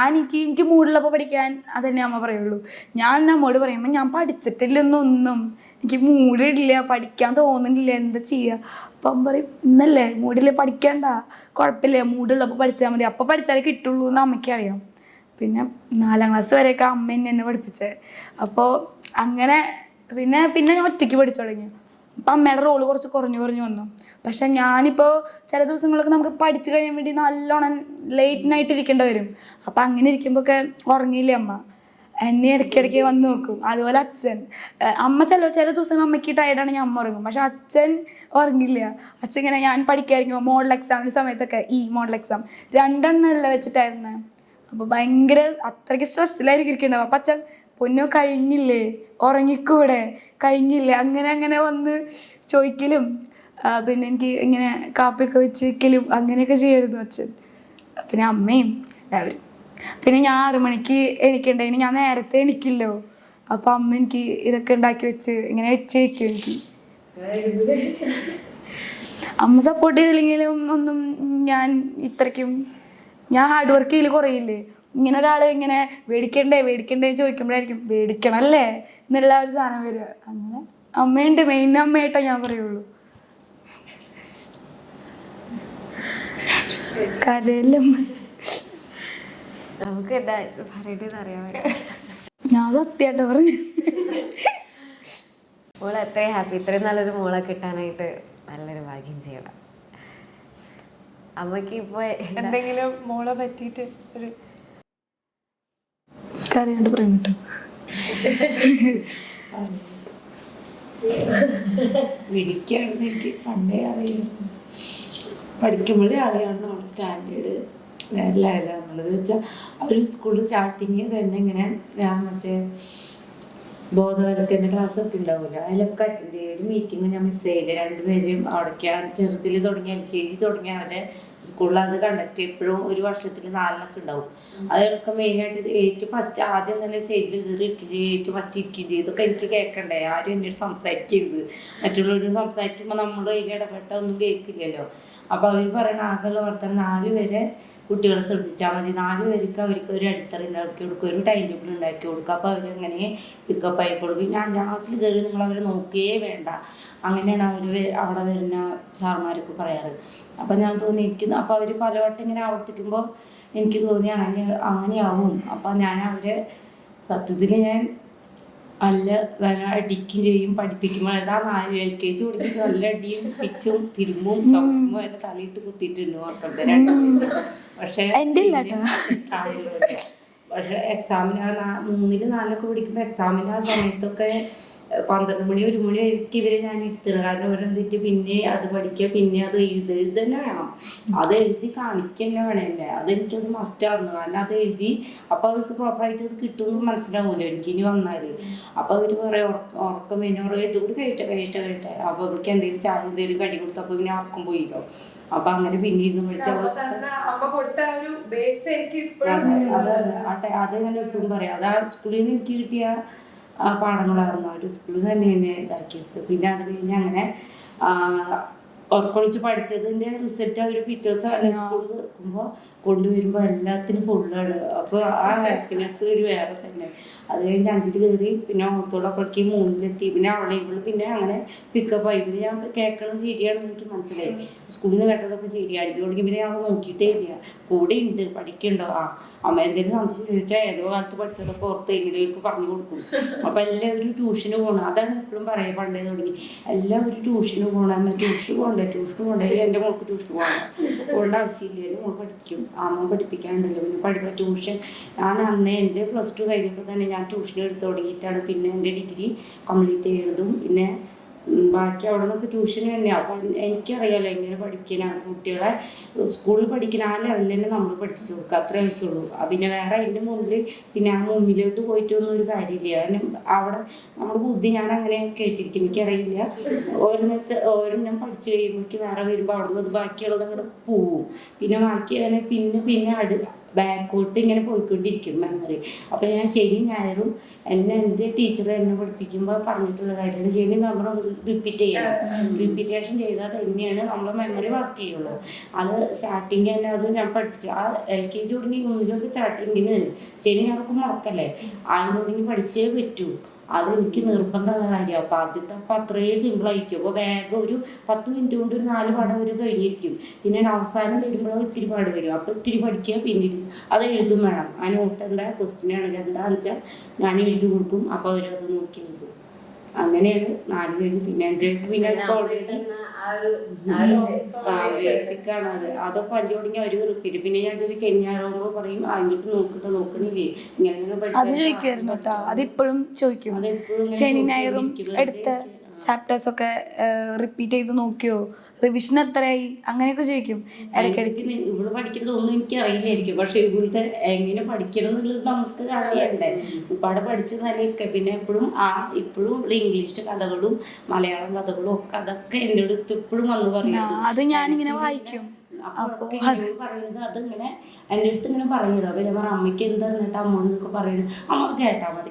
S3: എനിക്ക് മൂടുള്ളപ്പോൾ പഠിക്കാൻ അതന്നെ അമ്മ പറയുള്ളൂ. ഞാൻ നമ്മോട് പറയുമ്പോൾ ഞാൻ പഠിച്ചിട്ടില്ലെന്നൊന്നും, എനിക്ക് മൂടില്ല, പഠിക്കാൻ തോന്നുന്നില്ല, എന്താ ചെയ്യുക. അപ്പം പറയും ഇന്നല്ലേ മൂടില്ല, പഠിക്കണ്ട, കുഴപ്പമില്ല, മൂടുള്ളപ്പോൾ പഠിച്ചാൽ മതി, അപ്പോൾ പഠിച്ചാലേ കിട്ടുള്ളൂ എന്ന് അമ്മയ്ക്കറിയാം. പിന്നെ 4ാം ക്ലാസ് വരെയൊക്കെ അമ്മ എന്നെ പഠിപ്പിച്ചത്. അപ്പോൾ അങ്ങനെ പിന്നെ ഞാൻ ഒറ്റയ്ക്ക് പഠിച്ചു തുടങ്ങി. അപ്പം അമ്മയുടെ റോള് കുറച്ച് കുറഞ്ഞു വന്നു. പക്ഷെ ഞാനിപ്പോൾ ചില ദിവസങ്ങളൊക്കെ നമുക്ക് പഠിച്ചു കഴിയാൻ വേണ്ടി നല്ലോണം ലേറ്റ് നൈറ്റ് ഇരിക്കേണ്ടി വരും. അപ്പം അങ്ങനെ ഇരിക്കുമ്പോഴൊക്കെ ഉറങ്ങിയില്ലേ അമ്മ, എന്നെ ഇടയ്ക്കിടയ്ക്ക് വന്ന് നോക്കും. അതുപോലെ അച്ഛൻ, അമ്മ ചില ദിവസങ്ങൾ അമ്മയ്ക്ക് ടയർഡാണെങ്കിൽ അമ്മ ഉറങ്ങും, പക്ഷെ അച്ഛൻ ഉറങ്ങില്ല. അച്ഛൻ ഇങ്ങനെ ഞാൻ പഠിക്കാതിരിക്കുമ്പോൾ മോഡൽ എക്സാമിൻ്റെ സമയത്തൊക്കെ മോഡൽ എക്സാം 2 എണ്ണമല്ല വെച്ചിട്ടായിരുന്നു. അപ്പോൾ ഭയങ്കര അത്രയ്ക്ക് സ്ട്രെസ്സിലായിരിക്കും ഇരിക്കണ്ടാവും. അപ്പം അച്ഛൻ പൊന്നോ കഴിഞ്ഞില്ലേ, ഉറങ്ങിക്കൂടെ, കഴിഞ്ഞില്ലേ, അങ്ങനെ വന്ന് ചോദിക്കലും പിന്നെ എനിക്ക് ഇങ്ങനെ കാപ്പിയൊക്കെ വെച്ച് വയ്ക്കലും അങ്ങനെയൊക്കെ ചെയ്യുമായിരുന്നു അച്ഛൻ. പിന്നെ അമ്മയും എല്ലാവരും. പിന്നെ ഞാൻ 6 മണിക്ക് എണീക്കണ്ടേന് ഞാൻ നേരത്തെ എണീക്കില്ലോ. അപ്പം അമ്മ എനിക്ക് ഇതൊക്കെ ഉണ്ടാക്കി വെച്ച് ഇങ്ങനെ വെച്ച് വയ്ക്കും. എനിക്ക് അമ്മ സപ്പോർട്ട് ചെയ്തില്ലെങ്കിലും ഒന്നും ഞാൻ ഹാർഡ് വർക്ക് ചെയ്യൽ കുറയില്ലേ. ഇങ്ങനെ ഒരാൾ ഇങ്ങനെ മേടിക്കണ്ടേ ചോദിക്കുമ്പോഴായിരിക്കും മേടിക്കണമല്ലേ എന്നുള്ള ഒരു സാധനം വരിക. അങ്ങനെ അമ്മയുണ്ട്, മെയിൻ അമ്മയായിട്ടാ ഞാൻ പറയുള്ളൂ. കരയിലും
S2: നമുക്ക് എന്താ പറയേണ്ടതെന്ന് അറിയാൻ വേണ്ടി
S3: ഞാൻ സത്യമായിട്ട് പറഞ്ഞു.
S2: മോളെ എത്രയും ഹാപ്പി, ഇത്രയും നല്ലൊരു മോളെ കിട്ടാനായിട്ട് നല്ലൊരു ഭാഗ്യം ചെയ്യണം. അമ്മയ്ക്ക് ഇപ്പോൾ
S1: എന്തെങ്കിലും മോളെ പറ്റിയിട്ട് ഒരു
S3: കരയാണ്ട് പറഞ്ഞിട്ട്
S4: വിളിക്കുകയാണെന്ന് എനിക്ക് പണ്ടേ അറിയാം, പഠിക്കുമ്പോഴേ അറിയാവുന്ന അവളുടെ സ്റ്റാൻഡേർഡ് വേറെ ലെവലാണെന്നുള്ളത്. വെച്ചാൽ അവർ സ്കൂൾ സ്റ്റാർട്ടിങ് തന്നെ ഇങ്ങനെ മറ്റേ ബോധവൽക്കരണ ക്ലാസ്സൊക്കെ ഉണ്ടാവില്ല, അതിലൊക്കെ അറ്റൻഡ് ചെയ്യും. ഒരു മീറ്റിംഗ് ഞാൻ മിസ് ചെയ്യില്ല, 2 പേരും അവിടേക്ക് ചെറുതിൽ തുടങ്ങിയ LKG തുടങ്ങിയ അവരുടെ സ്കൂളിൽ അത് കണ്ടക്ട് എപ്പോഴും ഒരു വർഷത്തിൽ 4 ഉണ്ടാവും. അതൊക്കെ മെയിനായിട്ട് ഫസ്റ്റ് ആദ്യം തന്നെ സ്റ്റേജിൽ കയറി ഇരിക്കുകയും ഫസ്റ്റ് ഇരിക്കുകയും ചെയ്യും. ഇതൊക്കെ എനിക്ക് കേൾക്കണ്ടേ, ആരും എന്നോട് സംസാരിക്കരുത്, മറ്റുള്ളവർ സംസാരിക്കുമ്പോൾ നമ്മൾ അതിൽ ഇടപെട്ട ഒന്നും കേൾക്കില്ലല്ലോ. അപ്പോൾ അവർ പറയണ ആകെയുള്ള വർത്തമാനം 4 വരെ കുട്ടികളെ ശ്രദ്ധിച്ചാൽ മതി, 4 പേർക്ക് അവർക്ക് ഒരു അടിത്തറ ഉണ്ടാക്കി കൊടുക്കുക, ഒരു ടൈം ടേബിൾ ഉണ്ടാക്കി കൊടുക്കുക, അപ്പോൾ അവരങ്ങനെ പിക്കപ്പ് ആയിക്കോളും. പിന്നെ 5ാം ക്ലാസ്സിൽ കയറി നിങ്ങൾ അവരെ നോക്കുകയേ വേണ്ട, അങ്ങനെയാണ് അവിടെ വരുന്ന സാർമാരൊക്കെ പറയാറ്. അപ്പം ഞാൻ തോന്നിയിരിക്കുന്നു, അപ്പോൾ അവർ പലവട്ടം ഇങ്ങനെ ആവർത്തിക്കുമ്പോൾ എനിക്ക് തോന്നിയാണ് അങ്ങനെയാവും. അപ്പം ഞാൻ അവരെ സത്യത്തിൽ ഞാൻ അടിക്കുകയും ചെയ്യും, പഠിപ്പിക്കുമ്പോൾ അതാ 4 LKG പഠിപ്പിച്ച് നല്ല അടിയും പിച്ചും തിരുമ്പും ചുമക്കുമ്പോൾ അതിൻ്റെ തലയിട്ട് കുത്തിയിട്ടുണ്ട് മക്കളുടെ 2 പക്ഷേ പക്ഷെ എക്സാമിന് 3-4 പഠിക്കുമ്പോൾ എക്സാമിന് ആ സമയത്തൊക്കെ 12 മണി 1 മണി വരെയൊക്കെ ഇവരെ ഞാൻ ഇരുത്തണം. കാരണം അവരെന്തിട്ട് പിന്നെ അത് പഠിക്കുക, പിന്നെ അത് എഴുതന്നെ വേണം, അത് എഴുതി കാണിക്കുക തന്നെ വേണം എന്നെ. അതെനിക്കത് മസ്റ്റായിരുന്നു. കാരണം അത് എഴുതി അപ്പോൾ അവർക്ക് പ്രോപ്പറായിട്ട് അത് കിട്ടുമെന്ന് മനസ്സിലാവുമല്ലോ എനിക്ക് ഇനി വന്നാൽ. അപ്പോൾ അവർ പറയും ഉറക്കം പിന്നെ പറയും ഇതുകൂടി കഴിയട്ടെ. അപ്പോൾ അവർക്ക് എന്തെങ്കിലും ചായ എന്തെങ്കിലും കടി കൊടുത്തപ്പോൾ പിന്നെ ഉറക്കം പോയില്ലോ. അപ്പൊ അങ്ങനെ പിന്നീട് അതങ്ങനെ എപ്പോഴും പറയാം. അത് ആ സ്കൂളിൽ നിന്ന് എനിക്ക് കിട്ടിയ പാഠങ്ങളായിരുന്നു. ആ ഒരു സ്കൂളിൽ തന്നെ എന്നെ ഇതാക്കിയെടുത്ത്. പിന്നെ അത് കഴിഞ്ഞ് അങ്ങനെ ഉറക്കൊളിച്ച് പഠിച്ചതിന്റെ റിസൾട്ട് അവർ പിറ്റേ ദിവസം സ്കൂളിൽ നിൽക്കുമ്പോൾ കൊണ്ടുവരുമ്പോൾ എല്ലാത്തിനും ഫുള്ളാണ്. അപ്പോൾ ആ ഹാപ്പിനെസ് ഒരു വേറെ തന്നെ. അത് കഴിഞ്ഞ് 5ൽ കയറി, പിന്നെ ഓർത്തോളപ്പോഴേക്ക് 3ലെത്തി. പിന്നെ അവളെ പിന്നെ അങ്ങനെ പിക്കപ്പ് ആയി. പിന്നെ ഞാൻ കേൾക്കണത് ശരിയാണെന്ന് എനിക്ക് മനസ്സിലായി. സ്കൂളിൽ നിന്ന് കേട്ടതൊക്കെ ശരിയാണ്. 5 മണിക്ക് പിന്നെ ഞാൻ നോക്കിയിട്ടേ ഇല്ല. കൂടെ ഉണ്ട്, പഠിക്കണ്ടോ, അമ്മ എന്തെങ്കിലും സംശയം ചോദിച്ചാൽ ഏതോ കാലത്ത് പഠിച്ചതൊക്കെ ഓർത്ത് എങ്ങനെയൊക്കെ പറഞ്ഞു കൊടുക്കും. അപ്പം എല്ലാവരും ട്യൂഷന് പോകണം. അതാണ് എപ്പോഴും പറയാം, പണ്ടേ തുടങ്ങി എല്ലാവരും ട്യൂഷന് പോകണം. അമ്മ ട്യൂഷന് പോകണ്ടേ എൻ്റെ മോൾക്ക് ട്യൂഷന് പോകണം, പോകേണ്ട ആവശ്യമില്ല, എൻ്റെ മോൾ പഠിക്കും, അമ്മ പഠിപ്പിക്കാണ്ടല്ലോ. പിന്നെ ട്യൂഷൻ ഞാൻ അന്ന് എൻ്റെ +2 കഴിഞ്ഞപ്പോൾ തന്നെ ഞാൻ ട്യൂഷൻ എടുത്ത് തുടങ്ങിയിട്ടാണ് പിന്നെ എൻ്റെ ഡിഗ്രി കംപ്ലീറ്റ് ചെയ്തതും. പിന്നെ ബാക്കി അവിടെ നിന്നൊക്കെ ട്യൂഷൻ തന്നെയാണ്. അപ്പം എനിക്കറിയാലോ എങ്ങനെ പഠിക്കാനാണ് കുട്ടികളെ. സ്കൂളിൽ പഠിക്കുന്ന ആ ലെവലിൽ തന്നെ നമ്മൾ പഠിപ്പിച്ചു കൊടുക്കുക, അത്രേ ആവശ്യമുള്ളൂ. പിന്നെ വേറെ അതിൻ്റെ മുമ്പിൽ പിന്നെ ആ മുമ്പിലോട്ട് പോയിട്ടൊന്നും ഒരു കാര്യമില്ല. കാരണം അവിടെ നമ്മുടെ ബുദ്ധി ഞാൻ അങ്ങനെ കേട്ടിരിക്കും, എനിക്കറിയില്ല. ഓരോന്നും പഠിച്ചു കഴിയുമ്പോഴേക്ക് വേറെ വരുമ്പോൾ അവിടെ നിന്ന് ബാക്കിയുള്ളത് അങ്ങോട്ട് പോവും. പിന്നെ ബാക്കി പിന്നെ ബാക്കോട്ട് ഇങ്ങനെ പോയിക്കൊണ്ടിരിക്കും മെമ്മറി. അപ്പം ഞാൻ ശനി ഞായറും എൻ്റെ ടീച്ചർ എന്നെ പഠിപ്പിക്കുമ്പോൾ പറഞ്ഞിട്ടുള്ള കാര്യമാണ്, ശനി നമ്മൾ റിപ്പീറ്റ് ചെയ്യണം. റിപ്പീറ്റേഷൻ ചെയ്താൽ തന്നെയാണ് നമ്മളെ മെമ്മറി വർക്ക് ചെയ്യുള്ളൂ. അത് സ്റ്റാർട്ടിങ് തന്നെ അത് ഞാൻ പഠിച്ചു. ആ LKG തുടങ്ങി 1 സ്റ്റാർട്ടിങ്ങിന് ശനി ഞായറൊക്കെ മുടക്കല്ലേ, ആദ്യം തുടങ്ങി പഠിച്ചേ പറ്റൂ. അതെനിക്ക് നിർബന്ധമുള്ള കാര്യമാണ്. അപ്പം അപ്പം അത്രയും സിമ്പിളായിരിക്കും. അപ്പോൾ വേഗം ഒരു 10 മിനിറ്റ് കൊണ്ട് ഒരു 4 പാഠം അവർ കഴിഞ്ഞിരിക്കും. പിന്നെ അവസാനം വരുമ്പോഴും ഇത്തിരി പാട് വരും. അപ്പോൾ ഇത്തിരി പഠിക്കുക, പിന്നീട് അത് എഴുതും വേണം. ആ നോട്ട് എന്താ ക്വസ്റ്റ്യൻ ആണെങ്കിൽ എന്താണെന്ന് വെച്ചാൽ ഞാൻ എഴുതി കൊടുക്കും. അപ്പോൾ അവരത് നോക്കി എഴുതും. അങ്ങനെയാണ് 4 കഴിഞ്ഞ് പിന്നെ 5 പിന്നെ ഓൾറെഡി ബേസിക്കാണ് അത്. അതൊക്കെ 5 തുടങ്ങി അവർ റിപ്പീറ്റ്. പിന്നെ ഞാൻ ശനി ഞായറാകുമ്പോൾ പറയും എന്നിട്ട് നോക്കണില്ലേ ഇങ്ങനെ
S3: അത് ചോദിക്കുമായിരുന്നു കേട്ടോ. അതിപ്പോഴും ചോദിക്കും. ശനി ഞായറും എടുത്ത ചാപ്റ്റേഴ്സ് ഒക്കെ റിപ്പീറ്റ് ചെയ്ത് നോക്കിയോ, റിവിഷൻ എത്രയായി, അങ്ങനെയൊക്കെ ചോദിക്കും ഇടയ്ക്കിടയ്ക്ക്.
S4: ഇവിടെ പഠിക്കുന്നതൊന്നും എനിക്ക് അറിയില്ലായിരിക്കും, പക്ഷെ ഇവിടുത്തെ എങ്ങനെ പഠിക്കണം എന്നുള്ളത് നമുക്ക് അറിയണ്ടേ. ഇവിടെ പഠിച്ച നിലയൊക്കെ പിന്നെ ഇപ്പോഴും ഇവിടെ ഇംഗ്ലീഷ് കഥകളും മലയാളം കഥകളും ഒക്കെ അതൊക്കെ എൻ്റെ അടുത്ത് ഇപ്പോഴും വന്ന് പറയുന്നത്.
S3: അത് ഞാനിങ്ങനെ വായിക്കും.
S4: അപ്പോൾ പറയുന്നത് അതിങ്ങനെ എൻ്റെ അടുത്ത് ഇങ്ങനെ പറയുന്നത്. അപ്പോൾ ഞാൻ പറഞ്ഞു അമ്മയ്ക്ക് എന്താ പറഞ്ഞിട്ട് അമ്മോടൊക്കെ പറയുന്നത്, അമ്മ കേട്ടാൽ മതി,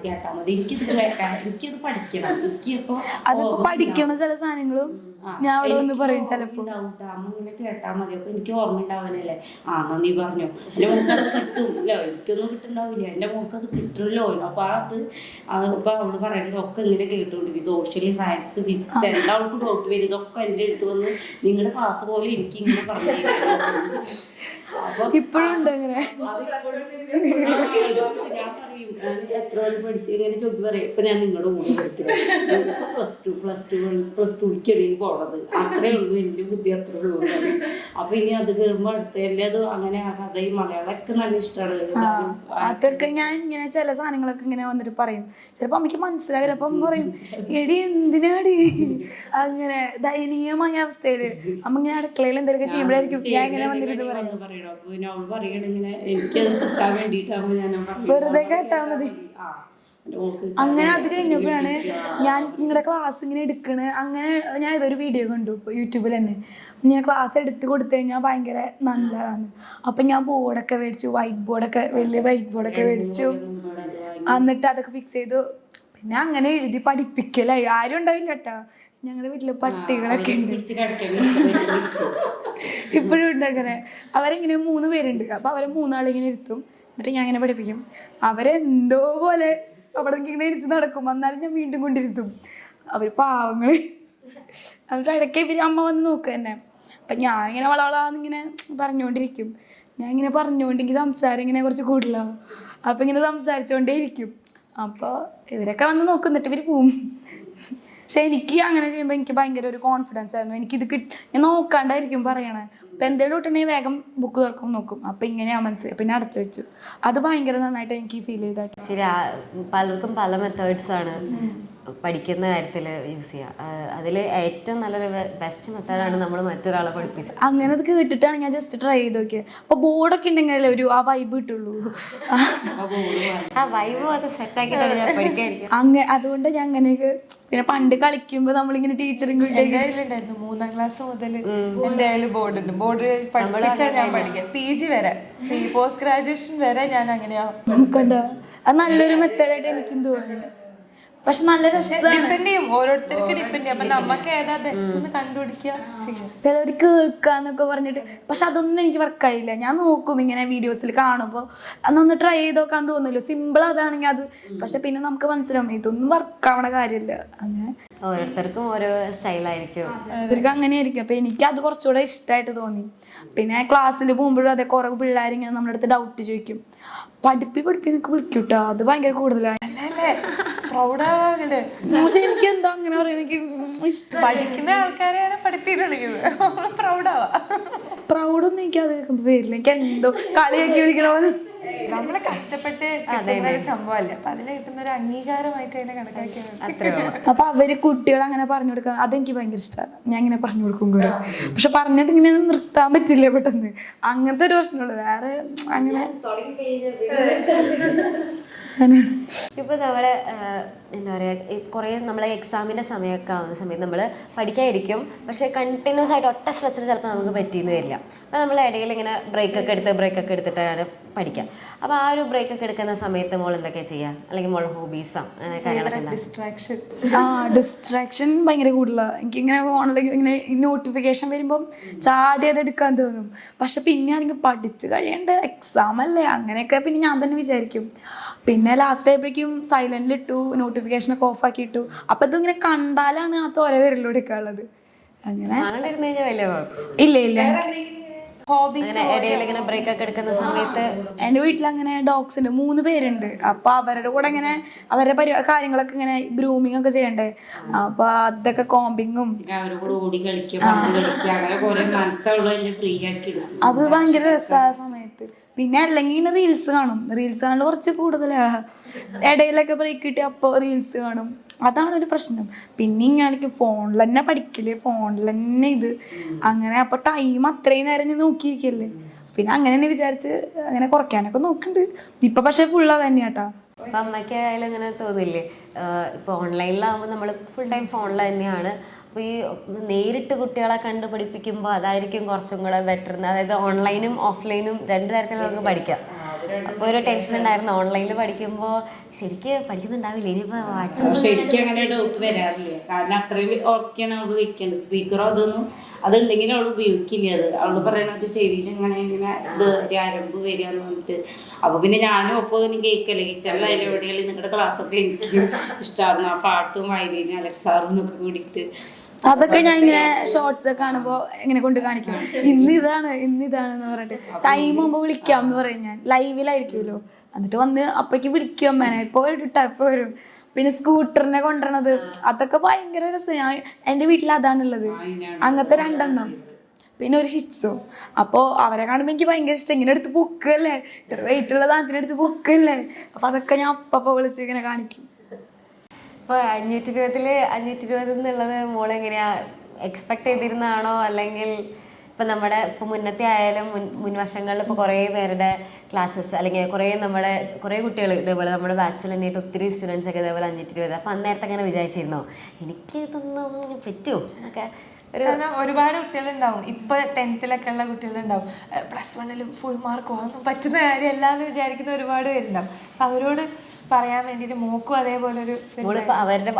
S4: എനിക്കിത് കേൾക്കാം, എനിക്കിത് പഠിക്കണം. എനിക്കിപ്പോൾ
S3: അതിപ്പോ പഠിക്കണ ചില സാധനങ്ങളും ഞാൻ അവിടെ ഒന്ന് പറയും ചിലപ്പോൾ.
S4: അമ്മ ഇങ്ങനെ കേട്ടാൽ മതി, അപ്പോൾ എനിക്ക് ഓർമ്മ ഉണ്ടാവാനല്ലേ. എന്നാ നീ പറഞ്ഞോ, എൻ്റെ മോൾക്ക് അത് കിട്ടുമല്ലോ, എനിക്കൊന്നും കിട്ടുന്നുണ്ടാവില്ല, എൻ്റെ മോൾക്ക് അത് കിട്ടുമല്ലോ. അപ്പോൾ അപ്പോൾ അവള് പറയുന്നത് ഒക്കെ ഇങ്ങനെ കേട്ടുകൊണ്ടിരിക്കും. സോഷ്യൽ സയൻസ് ഫിസിക്സ് എല്ലാവർക്കും ഡൗട്ട് വരും. ഇതൊക്കെ എൻ്റെ അടുത്ത് വന്ന് നിങ്ങളുടെ ക്ലാസ് പോലെ എനിക്ക് ഇങ്ങനെ പറഞ്ഞു
S3: ഇപ്പോഴും ഉണ്ട് അങ്ങനെ.
S4: ഞാൻ പറയും എത്ര പഠിച്ച് ഇങ്ങനെ ചോദിച്ചു പറയും. ഇപ്പൊ ഞാൻ നിങ്ങളുടെ കൂടെ പഠിക്കുന്നത് പ്ലസ് ടൂക്കാണ് പോണത്, അത്രേ ഉള്ളൂ, എൻ്റെ ബുദ്ധി അത്രേ ഉള്ളൂ. അപ്പൊ ഇനി അത് കയറുമ്പോൾ അടുത്തല്ലേ അത് അങ്ങനെ കഥ ഈ മലയാളമൊക്കെ നല്ല ഇഷ്ടമാണ്.
S3: അതൊക്കെ ഞാൻ ഇങ്ങനെ ചില സാധനങ്ങളൊക്കെ ഇങ്ങനെ വന്നിട്ട് പറയും. ചിലപ്പോ അമ്മയ്ക്ക് മനസ്സിലാവില്ല. അപ്പൊ അമ്മ പറയും എടി എന്തിനാടി അങ്ങനെ ദയനീയമായ അവസ്ഥയില് അമ്മ ഇങ്ങനെ അടുക്കളയിൽ എന്തെങ്കിലും ചെയ്യുമ്പോഴായിരിക്കും ഞാൻ ഇങ്ങനെ വന്നിട്ട് പറയും.
S4: പിന്നെ അവൾ പറയണിങ്ങനെ എനിക്കത് കിട്ടാൻ വേണ്ടിയിട്ടാകുമ്പോൾ ഞാൻ
S3: വെറുതെ കേട്ടാ മതി. അങ്ങനെ അത് കഴിഞ്ഞപ്പോഴാണ് ഞാൻ നിങ്ങളുടെ ക്ലാസ് ഇങ്ങനെ എടുക്കണ്. അങ്ങനെ ഞാൻ ഇതൊരു വീഡിയോ കണ്ടു ഇപ്പോൾ യൂട്യൂബിൽ തന്നെ. ഞാൻ ക്ലാസ് എടുത്ത് കൊടുത്തു കഴിഞ്ഞാൽ ഭയങ്കര നല്ലതാണ്. അപ്പം ഞാൻ ബോർഡൊക്കെ മേടിച്ചു, വലിയ വൈറ്റ് ബോർഡൊക്കെ മേടിച്ചു. എന്നിട്ട് അതൊക്കെ ഫിക്സ് ചെയ്തു. പിന്നെ അങ്ങനെ എഴുതി പഠിപ്പിക്കലായി. ആരും ഉണ്ടാവില്ല കേട്ടോ. ഞങ്ങളുടെ വീട്ടില് പട്ടികളൊക്കെ ഉണ്ട്, ഇപ്പോഴും ഉണ്ട് അങ്ങനെ. അവരിങ്ങനെ 3 പേരുണ്ട്. അപ്പൊ അവരെ 3 ആളിങ്ങനെ ഇരുത്തും. എന്നിട്ട് ഞാൻ ഇങ്ങനെ പഠിപ്പിക്കും. അവരെന്തോ പോലെ അവിടെ ഇങ്ങനെ ഇടിച്ച് നടക്കും. എന്നാലും ഞാൻ വീണ്ടും കൊണ്ടിരുത്തും. അവര് പാവങ്ങള്. അവരുടെ ഇടയ്ക്ക് അമ്മ വന്ന് നോക്കുക തന്നെ. അപ്പം ഞാൻ ഇങ്ങനെ വളവളാന്നിങ്ങനെ പറഞ്ഞുകൊണ്ടിരിക്കും. ഞാൻ ഇങ്ങനെ പറഞ്ഞുകൊണ്ടെങ്കിൽ സംസാരം ഇങ്ങനെ കുറച്ച് കൂടുതലാവും. അപ്പം ഇങ്ങനെ സംസാരിച്ചുകൊണ്ടേ ഇരിക്കും. അപ്പോൾ ഇവരൊക്കെ വന്ന് നോക്കുന്നിട്ട് ഇവർ പോവും. പക്ഷെ എനിക്ക് അങ്ങനെ ചെയ്യുമ്പോൾ എനിക്ക് ഭയങ്കര ഒരു കോൺഫിഡൻസ് ആയിരുന്നു. എനിക്കിത് ഞാൻ നോക്കാണ്ടായിരിക്കും പറയണേ. അപ്പം എന്തെങ്കിലും കിട്ടണമെങ്കിൽ വേഗം ബുക്ക് തുറക്കും നോക്കും. അപ്പം ഇങ്ങനെയാണ് മനസ്സിലായി. പിന്നെ അടച്ചു വെച്ചു. അത് ഭയങ്കര നന്നായിട്ട് എനിക്ക് ഫീൽ ചെയ്തായിട്ട്.
S2: ശരി, പലർക്കും പല മെത്തേഡ്സ് ആണ്. പഠിക്കുന്ന കാര്യത്തിൽ യൂസ് ചെയ്യുക. അതിൽ ഏറ്റവും നല്ലൊരു ബെസ്റ്റ് മെത്തേഡാണ് നമ്മൾ മറ്റൊരാളെ പഠിപ്പിച്ചത്.
S3: അങ്ങനെ അത് കേട്ടിട്ടാണ് ഞാൻ ജസ്റ്റ് ട്രൈ ചെയ്ത് നോക്കിയത്. അപ്പോൾ ബോർഡൊക്കെ ഉണ്ടെങ്കിലല്ലേ ഒരു ആ വൈബ് കിട്ടുള്ളൂ.
S2: ആ വൈബ് അത് സെറ്റാക്കിയിട്ടാണ് ഞാൻ പഠിക്കാതിരിക്കുക.
S3: അതുകൊണ്ട് ഞാൻ അങ്ങനെയൊക്കെ പിന്നെ പണ്ട് കളിക്കുമ്പോൾ നമ്മളിങ്ങനെ ടീച്ചറും കുട്ടിയൊക്കെ
S1: ഉണ്ടായിരുന്നു 3ാം ക്ലാസ് മുതൽ എന്തായാലും ബോർഡുണ്ട്. ബോർഡ് പഠിപ്പിച്ചാൽ ഞാൻ പഠിക്കാം. PG വരെ, പോസ്റ്റ് ഗ്രാജുവേഷൻ വരെ ഞാൻ അങ്ങനെയാ.
S3: കണ്ടോ, അത് നല്ലൊരു മെത്തേഡായിട്ട് എനിക്കും തോന്നുന്നു. പക്ഷെ നല്ല രസമാണ്.
S1: ഡിപ്പെൻഡ് ചെയ്യും, ഓരോരുത്തർക്ക് ഡിപ്പെൻഡ് ചെയ്യും. അപ്പൊ നമുക്ക് ഏതാ ബെസ്റ്റ് എന്ന് കണ്ടുപിടിക്കുക ചെയ്യാം.
S3: ചിലവർ കേൾക്കാന്നൊക്കെ പറഞ്ഞിട്ട്, പക്ഷെ അതൊന്നും എനിക്ക് വർക്കായില്ല. ഞാൻ നോക്കും ഇങ്ങനെ വീഡിയോസിൽ കാണുമ്പോൾ, അന്നൊന്ന് ട്രൈ ചെയ്ത് നോക്കാൻ തോന്നുമല്ലോ. സിമ്പിൾ അതാണെങ്കിൽ അത്, പക്ഷെ പിന്നെ നമുക്ക് മനസ്സിലാവും ഇതൊന്നും വർക്കാവണ കാര്യമില്ല. അങ്ങനെ
S2: ഓരോരുത്തർക്കും ഓരോ സ്റ്റൈലായിരിക്കും.
S3: ഇവർക്ക് അങ്ങനെയായിരിക്കും. അപ്പൊ എനിക്ക് അത് കുറച്ചുകൂടെ ഇഷ്ടമായിട്ട് തോന്നി. പിന്നെ ക്ലാസ്സിൽ പോകുമ്പോഴും അതെ, കുറെ പിള്ളേരിങ്ങനെ നമ്മുടെ അടുത്ത് ഡൗട്ട് ചോദിക്കും. പഠിപ്പിന്നൊക്കെ വിളിക്കൂട്ടോ, അത് ഭയങ്കര കൂടുതലാണ്. പക്ഷെ എനിക്ക് എന്താ അങ്ങനെ പറയാം, എനിക്ക് ഇഷ്ടം.
S1: പഠിക്കുന്ന ആൾക്കാരെയാണ് പഠിപ്പിന്ന് വിളിക്കുന്നത്. പ്രൗഡാവാ.
S3: പ്രൗഡൊന്നും എനിക്ക് അത് കേൾക്കുമ്പോ വരില്ല. എനിക്ക് എന്തോ കളിയാക്കി വിളിക്കണ പോലെ.
S1: നമ്മള് കഷ്ടപ്പെട്ട് കിട്ടുന്ന ഒരു സംഭവമല്ലേ, അപ്പൊ അതിന് കിട്ടുന്ന ഒരു അംഗീകാരമായിട്ട് അതിനെ കണക്കാക്കിയാണ്.
S3: അപ്പൊ അവര് കുട്ടികൾ അങ്ങനെ പറഞ്ഞു കൊടുക്കുക, അതെനിക്ക് ഭയങ്കര ഇഷ്ടമാണ്. ഞാൻ ഇങ്ങനെ പറഞ്ഞു കൊടുക്കും കുറെ. പക്ഷെ പറഞ്ഞിട്ട് ഇങ്ങനെ നിർത്താൻ പറ്റില്ല പെട്ടെന്ന്. അങ്ങനത്തെ ഒരു പ്രശ്നമുള്ളൂ. വേറെ അങ്ങനെ
S2: ഇപ്പൊ നമ്മള് എന്താ പറയുക, കുറേ നമ്മളെ എക്സാമിന്റെ സമയമൊക്കെ ആവുന്ന സമയത്ത് നമ്മൾ പഠിക്കാതിരിക്കും. പക്ഷെ കണ്ടിന്യൂസ് ആയിട്ട് ഒറ്റ സ്ട്രെസ്സിൽ ചിലപ്പോൾ നമുക്ക് പറ്റിയെന്ന് വരില്ല. അപ്പോൾ നമ്മൾ ഇടയിൽ ഇങ്ങനെ ബ്രേക്കൊക്കെ എടുത്തിട്ടാണ് പഠിക്കുക. അപ്പോൾ ആ ഒരു ബ്രേക്കൊക്കെ എടുക്കുന്ന സമയത്ത് മോൾ എന്തൊക്കെയാണ് ചെയ്യുക, അല്ലെങ്കിൽ മോൾ ഹോബീസോ അങ്ങനെ കാര്യങ്ങളൊക്കെ?
S3: ഡിസ്ട്രാക്ഷൻ ഭയങ്കര കൂടുതലാണ്. എനിക്കിങ്ങനെ ഫോണിലേക്ക് ഇങ്ങനെ നോട്ടിഫിക്കേഷൻ വരുമ്പം ചാടി അത് എടുക്കാൻ തോന്നും. പക്ഷെ പിന്നെ ആണെങ്കിൽ പഠിച്ചു കഴിയേണ്ട എക്സാം അല്ലേ, അങ്ങനെയൊക്കെ പിന്നെ ഞാൻ തന്നെ വിചാരിക്കും. പിന്നെ ലാസ്റ്റ് ആയപ്പോഴേക്കും സൈലന്റിലിട്ടു, നോട്ടിഫിക്കേഷനൊക്കെ ഓഫ് ആക്കി ഇട്ടു. അപ്പം ഇതിങ്ങനെ കണ്ടാലാണ് ആ തോര വിരലിൽ എടുക്കാനുള്ളത്. അങ്ങനെ ഇല്ല
S2: ഇടയിൽ ബ്രേക്ക് ഒക്കെ എടുക്കുന്ന സമയത്ത്
S3: എൻ്റെ വീട്ടിൽ അങ്ങനെ ഡോഗ്സ് ഉണ്ട്, 3 പേരുണ്ട്. അപ്പൊ അവരുടെ കൂടെ ഇങ്ങനെ അവരുടെ കാര്യങ്ങളൊക്കെ ഇങ്ങനെ ഗ്രൂമിങ് ഒക്കെ ചെയ്യണ്ടേ. അപ്പൊ അതൊക്കെ കോമ്പിങ്ങും അത് ഭയങ്കര രസമായ സമയത്ത്. പിന്നെ അല്ലെങ്കിൽ ഇങ്ങനെ റീൽസ് കാണും. റീൽസ് കാണൽ കുറച്ച് കൂടുതലാ. ഇടയിലൊക്കെ ബ്രേക്ക് കിട്ടി അപ്പോൾ റീൽസ് കാണും. അതാണ് ഒരു പ്രശ്നം. പിന്നെ ഇങ്ങനെ ഫോണിൽ തന്നെ പഠിക്കല്, ഫോണിൽ തന്നെ ഇത് അങ്ങനെ. അപ്പൊ ടൈം അത്രയും നേരം ഞാൻ നോക്കിയിരിക്കല്ലേ. പിന്നെ അങ്ങനെ തന്നെ വിചാരിച്ച് അങ്ങനെ കുറയ്ക്കാനൊക്കെ നോക്കുന്നുണ്ട് ഇപ്പൊ. പക്ഷെ ഫുള്ള് തന്നെയാട്ടാ.
S2: അപ്പം അമ്മയ്ക്ക് ആയാലും ഇങ്ങനെ തോന്നില്ലേ, ഇപ്പോൾ ഓൺലൈനിലാകുമ്പോൾ നമ്മൾ ഫുൾ ടൈം ഫോണിൽ തന്നെയാണ്. അപ്പോൾ ഈ നേരിട്ട് കുട്ടികളെ കണ്ട് പഠിപ്പിക്കുമ്പോൾ അതായിരിക്കും കുറച്ചും കൂടെ ബെറ്റർ. അതായത് ഓൺലൈനും ഓഫ്ലൈനും 2 തരത്തിൽ നമുക്ക് പഠിക്കാം. അപ്പോൾ ഒരു ടെൻഷൻ ഉണ്ടായിരുന്നു ഓൺലൈനിൽ പഠിക്കുമ്പോൾ ശരിക്ക് പഠിക്കുന്നുണ്ടാവില്ല. ഇനിയിപ്പോൾ വാട്സാപ്പ്
S4: ശരിക്കും അങ്ങനെ ഡൗട്ട് വരാറില്ല. കാരണം അത്രയും ഓർക്കാണ് അവള് വെക്കേണ്ടത്. സ്പീക്കറോ അതൊന്നും അതുണ്ടെങ്കിലും അവൾ ഉപയോഗിക്കില്ല. അവള് പറയണത് ചെവിയിൽ ഇങ്ങനെ ഇത് ആരംഭ വരികയെന്ന് പറഞ്ഞിട്ട്. അപ്പൊ പിന്നെ ഞാനും ഒപ്പം എനിക്ക് കേൾക്കല്ലേ. കിച്ചണിൽ അതിലെവിടെയെങ്കിലും നിങ്ങളുടെ ക്ലാസ്സൊക്കെ എനിക്ക് ഇഷ്ടമായിരുന്നു. ആ പാട്ടും വയലിനും അലക്സാറും ഒക്കെ കൂടിയിട്ട്
S3: അതൊക്കെ ഞാൻ ഇങ്ങനെ ഷോർട്സ് ഒക്കെ കാണുമ്പോ ഇങ്ങനെ കൊണ്ട് കാണിക്കും. ഇന്നിതാണെന്ന് പറഞ്ഞിട്ട് ടൈം ആകുമ്പോ വിളിക്കാം എന്ന് പറയും. ഞാൻ ലൈവിലായിരിക്കുമല്ലോ, എന്നിട്ട് വന്ന് അപ്പോഴേക്കും വിളിക്കും അമ്മേനെ, ഇപ്പൊ ഇട്ടാ ഇപ്പൊ വരും. പിന്നെ സ്കൂട്ടറിനെ കൊണ്ടുവരണത് അതൊക്കെ ഭയങ്കര രസം. ഞാൻ എൻ്റെ വീട്ടിൽ അതാണുള്ളത്, അങ്ങനത്തെ 2 എണ്ണം, പിന്നെ ഒരു ഷിറ്റ്സും. അപ്പോൾ അവരെ കാണുമ്പോൾ എനിക്ക് ഭയങ്കര ഇഷ്ടം. ഇങ്ങനെ എടുത്ത് പൊക്കല്ലേ, ഇത്ര വെയിറ്റ് ഉള്ള സാധനത്തിന് എടുത്ത് പൊക്കല്ലേ. അപ്പൊ അതൊക്കെ ഞാൻ അപ്പൊ വിളിച്ച് ഇങ്ങനെ കാണിക്കും.
S2: ഇപ്പോൾ 520 എന്നുള്ളത് മോളെങ്ങനെയാ എക്സ്പെക്ട് ചെയ്തിരുന്നതാണോ, അല്ലെങ്കിൽ ഇപ്പം നമ്മുടെ ഇപ്പോൾ മുന്നത്തെ ആയാലും മുൻ വർഷങ്ങളിൽ ഇപ്പോൾ കുറേ പേരുടെ ക്ലാസ്സസ് അല്ലെങ്കിൽ കുറേ കുട്ടികൾ ഇതേപോലെ നമ്മുടെ ബാച്ചിൽ തന്നെയായിട്ട് ഒത്തിരി സ്റ്റുഡൻസ് ഒക്കെ ഇതേപോലെ 520. അപ്പോൾ അന്നേരത്തെ അങ്ങനെ വിചാരിച്ചിരുന്നോ എനിക്ക് ഇതൊന്നും പറ്റുമോ എന്നൊക്കെ?
S1: കാരണം ഒരുപാട് കുട്ടികളുണ്ടാവും. ഇപ്പൊ 10th ഉള്ള കുട്ടികളുണ്ടാവും, +1 ഫുൾ മാർക്ക് വാങ്ങാൻ പറ്റുന്ന കാര്യമല്ല എന്ന് വിചാരിക്കുന്ന ഒരുപാട് പേരുണ്ടാവും. അപ്പൊ അവരോട് പറയാൻ വേണ്ടിട്ട് മോക്കും അതേപോലെ ഒരു
S2: മോളിപ്പോ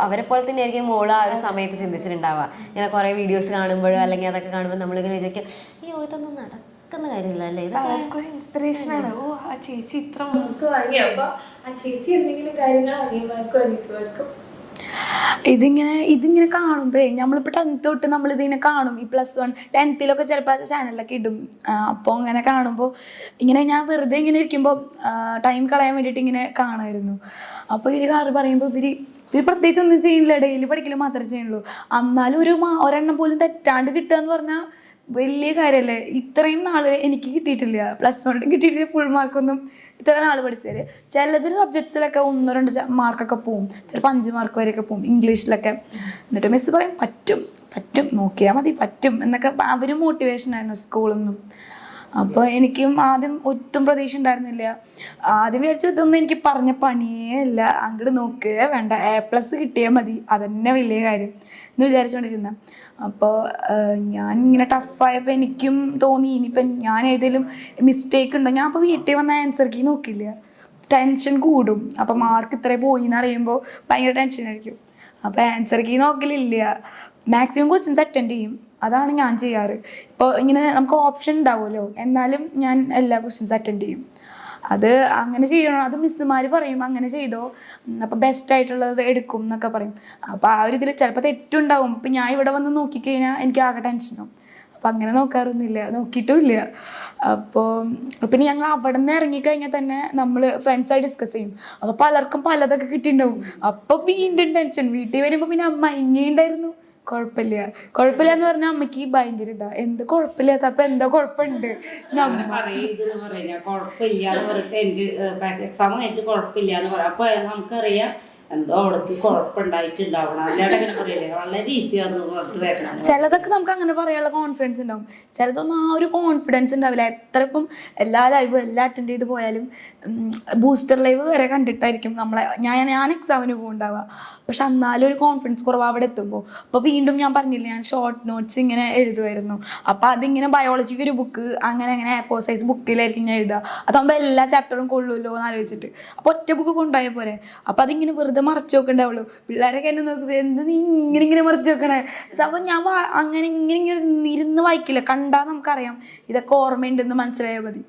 S2: അവരെ പോലെ തന്നെ ആയിരിക്കും മോള് ആ ഒരു സമയത്ത് ചിന്തിച്ചിട്ടുണ്ടാവുക. ഇങ്ങനെ കുറെ വീഡിയോസ് കാണുമ്പോഴോ അല്ലെങ്കിൽ അതൊക്കെ കാണുമ്പോൾ നമ്മളിങ്ങനെ വിചാരിക്കും അയ്യോ ഇതൊന്നും നടക്കുന്ന കാര്യമില്ല അല്ലേ,
S1: അവർക്കൊരു ഇൻസ്പിറേഷൻ ആണ്. ഓ ആ ചേച്ചി ഇത്ര മാർക്ക് വാങ്ങി, അപ്പൊ ആ ചേച്ചി എന്തെങ്കിലും കാര്യങ്ങൾ അനിയന്മാർക്കും
S3: ഇതിങ്ങനെ കാണുമ്പോഴേ നമ്മളിപ്പോൾ 10th തൊട്ട് നമ്മളിതിങ്ങനെ കാണും. ഈ +1 10th ചിലപ്പോൾ ചാനലിലൊക്കെ ഇടും. അപ്പോൾ അങ്ങനെ കാണുമ്പോൾ ഇങ്ങനെ ഞാൻ വെറുതെ ഇങ്ങനെ ഇരിക്കുമ്പോൾ ടൈം കളയാൻ വേണ്ടിയിട്ട് ഇങ്ങനെ കാണുമായിരുന്നു. അപ്പോൾ ഇവർ പറയുമ്പോൾ ഇവർ പ്രത്യേകിച്ച് ഒന്നും ചെയ്യില്ല, ഡെയിലി പഠിക്കൽ മാത്രമേ ചെയ്യുള്ളൂ. എന്നാലും ഒരെണ്ണം പോലും തെറ്റാണ്ട് കിട്ടുക എന്ന് പറഞ്ഞാൽ വലിയ കാര്യമല്ലേ. ഇത്രയും നാള് എനിക്ക് കിട്ടിയിട്ടില്ല, +1 കിട്ടിയിട്ടില്ല ഫുൾ മാർക്കൊന്നും. ഇത്ര നാൾ പഠിച്ചാല് ചിലതിൽ സബ്ജക്ട്സിലൊക്കെ 1-2 മാർക്കൊക്കെ പോവും, ചിലപ്പോൾ 5 മാർക്ക് വരെയൊക്കെ പോവും ഇംഗ്ലീഷിലൊക്കെ. എന്നിട്ട് മിസ് പറയും പറ്റും പറ്റും, നോക്കിയാൽ മതി, പറ്റും എന്നൊക്കെ. അവരും മോട്ടിവേഷൻ ആയിരുന്നു സ്കൂളിൽ നിന്നും. അപ്പോൾ എനിക്കും ആദ്യം ഒട്ടും പ്രതീക്ഷ ഉണ്ടായിരുന്നില്ല. ആദ്യം വിചാരിച്ചു ഇതൊന്നും എനിക്ക് പറഞ്ഞ പണിയേ അല്ല, അങ്ങോട്ട് നോക്കുക വേണ്ട, A+ കിട്ടിയാൽ മതി, അതന്നെ വലിയ കാര്യം എന്ന് വിചാരിച്ചുകൊണ്ടിരുന്ന. അപ്പോൾ ഞാൻ ഇങ്ങനെ ടഫായപ്പോൾ എനിക്കും തോന്നി ഇനിയിപ്പം ഞാൻ ഏതെങ്കിലും മിസ്റ്റേക്ക് ഉണ്ടോ. ഞാൻ അപ്പോൾ വീട്ടിൽ വന്ന ആൻസർ കീ നോക്കില്ല, ടെൻഷൻ കൂടും. അപ്പം മാർക്ക് ഇത്ര പോയി എന്ന് അറിയുമ്പോൾ ഭയങ്കര ടെൻഷനായിരിക്കും. അപ്പോൾ ആൻസർ കീ നോക്കലില്ല, മാക്സിമം ക്വസ്റ്റ്യൻസ് അറ്റൻഡ് ചെയ്യും. അതാണ് ഞാൻ ചെയ്യാറ്. ഇപ്പോൾ ഇങ്ങനെ നമുക്ക് ഓപ്ഷൻ ഉണ്ടാവുമല്ലോ, എന്നാലും ഞാൻ എല്ലാ ക്വസ്റ്റ്യൻസ് അറ്റൻഡ് ചെയ്യും. അത് അങ്ങനെ ചെയ്യണം, അത് മിസ്സുമാർ പറയും അങ്ങനെ ചെയ്തോ, അപ്പോൾ ബെസ്റ്റ് ആയിട്ടുള്ളത് എടുക്കും എന്നൊക്കെ പറയും. അപ്പോൾ ആ ഒരു ഇതിൽ ചിലപ്പോൾ തെറ്റുണ്ടാവും. ഇപ്പം ഞാൻ ഇവിടെ വന്ന് നോക്കിക്കഴിഞ്ഞാൽ എനിക്ക് ആകെ ടെൻഷനാവും. അപ്പം അങ്ങനെ നോക്കാറൊന്നുമില്ല, നോക്കിയിട്ടുമില്ല. അപ്പോൾ പിന്നെ ഞങ്ങൾ അവിടെ നിന്ന് ഇറങ്ങിക്കഴിഞ്ഞാൽ തന്നെ നമ്മൾ ഫ്രണ്ട്സായി ഡിസ്കസ് ചെയ്യും. അപ്പോൾ പലർക്കും പലതൊക്കെ കിട്ടിയിട്ടുണ്ടാവും. അപ്പോൾ വീണ്ടും ടെൻഷൻ. വീട്ടിൽ വരുമ്പോൾ പിന്നെ അമ്മ ഇങ്ങനെയുണ്ടായിരുന്നു, കുഴപ്പമില്ല കുഴപ്പമില്ല എന്ന് പറഞ്ഞാൽ അമ്മയ്ക്ക് ഭയങ്കര ഇതാ, എന്ത് കുഴപ്പമില്ലാത്ത, അപ്പൊ എന്താ കുഴപ്പമുണ്ട്
S4: കുഴപ്പമില്ലാന്ന് പറഞ്ഞിട്ട് എനിക്ക് എക്സാം കഴിഞ്ഞിട്ട് കുഴപ്പമില്ലാന്ന് പറയാം. അപ്പൊ നമുക്കറിയാം എന്തോ അവിടേക്ക് കുഴപ്പമുണ്ടായിട്ടുണ്ടാവണം. അല്ലാതെ അങ്ങനെ പറയില്ലേ, വളരെ ഈസിയാന്ന് പറഞ്ഞിട്ട് വരണം.
S3: ചിലതൊക്കെ നമുക്ക് അങ്ങനെ പറയാനുള്ള കോൺഫിഡൻസ് ഉണ്ടാവും, ചിലതൊന്നും ആ ഒരു കോൺഫിഡൻസ് ഉണ്ടാവില്ല. എത്ര ഇപ്പം എല്ലാ ലൈവും എല്ലാം അറ്റൻഡ് ചെയ്ത് പോയാലും ബൂസ്റ്റർ ലൈവ് വരെ കണ്ടിട്ടായിരിക്കും നമ്മളെ ഞാൻ എക്സാമിന് പോകുന്നുണ്ടാവുക. പക്ഷെ എന്നാലും ഒരു കോൺഫിഡൻസ് കുറവ് അവിടെ എത്തുമ്പോൾ. അപ്പോൾ വീണ്ടും ഞാൻ പറഞ്ഞില്ല, ഞാൻ ഷോർട്ട് നോട്ട്സ് ഇങ്ങനെ എഴുതുമായിരുന്നു. അപ്പോൾ അതിങ്ങനെ ബയോളജിക്ക് ഒരു ബുക്ക് അങ്ങനെ A4 സൈസ് ബുക്കിലായിരിക്കും ഞാൻ എഴുതുക. അതാകുമ്പോൾ എല്ലാ ചാപ്റ്ററും കൊള്ളുമല്ലോ എന്ന് ആലോചിച്ചിട്ട്. അപ്പോൾ ഒറ്റ ബുക്ക് കൊണ്ടുപോയാൽ പോരെ. അപ്പോൾ അതിങ്ങനെ വെറുതെ മറച്ചു വെക്കണ്ടാവുള്ളൂ. പിള്ളേരൊക്കെ എന്നെ നോക്കുമ്പോൾ എന്ത് നീ ഇങ്ങനെ മറച്ചു വെക്കണേ. അപ്പോൾ ഞാൻ അങ്ങനെ ഇങ്ങനെ ഇരുന്ന് വായിക്കില്ല, കണ്ടാൽ നമുക്കറിയാം ഇതൊക്കെ ഓർമ്മയുണ്ടെന്ന് മനസ്സിലായാൽ മതി.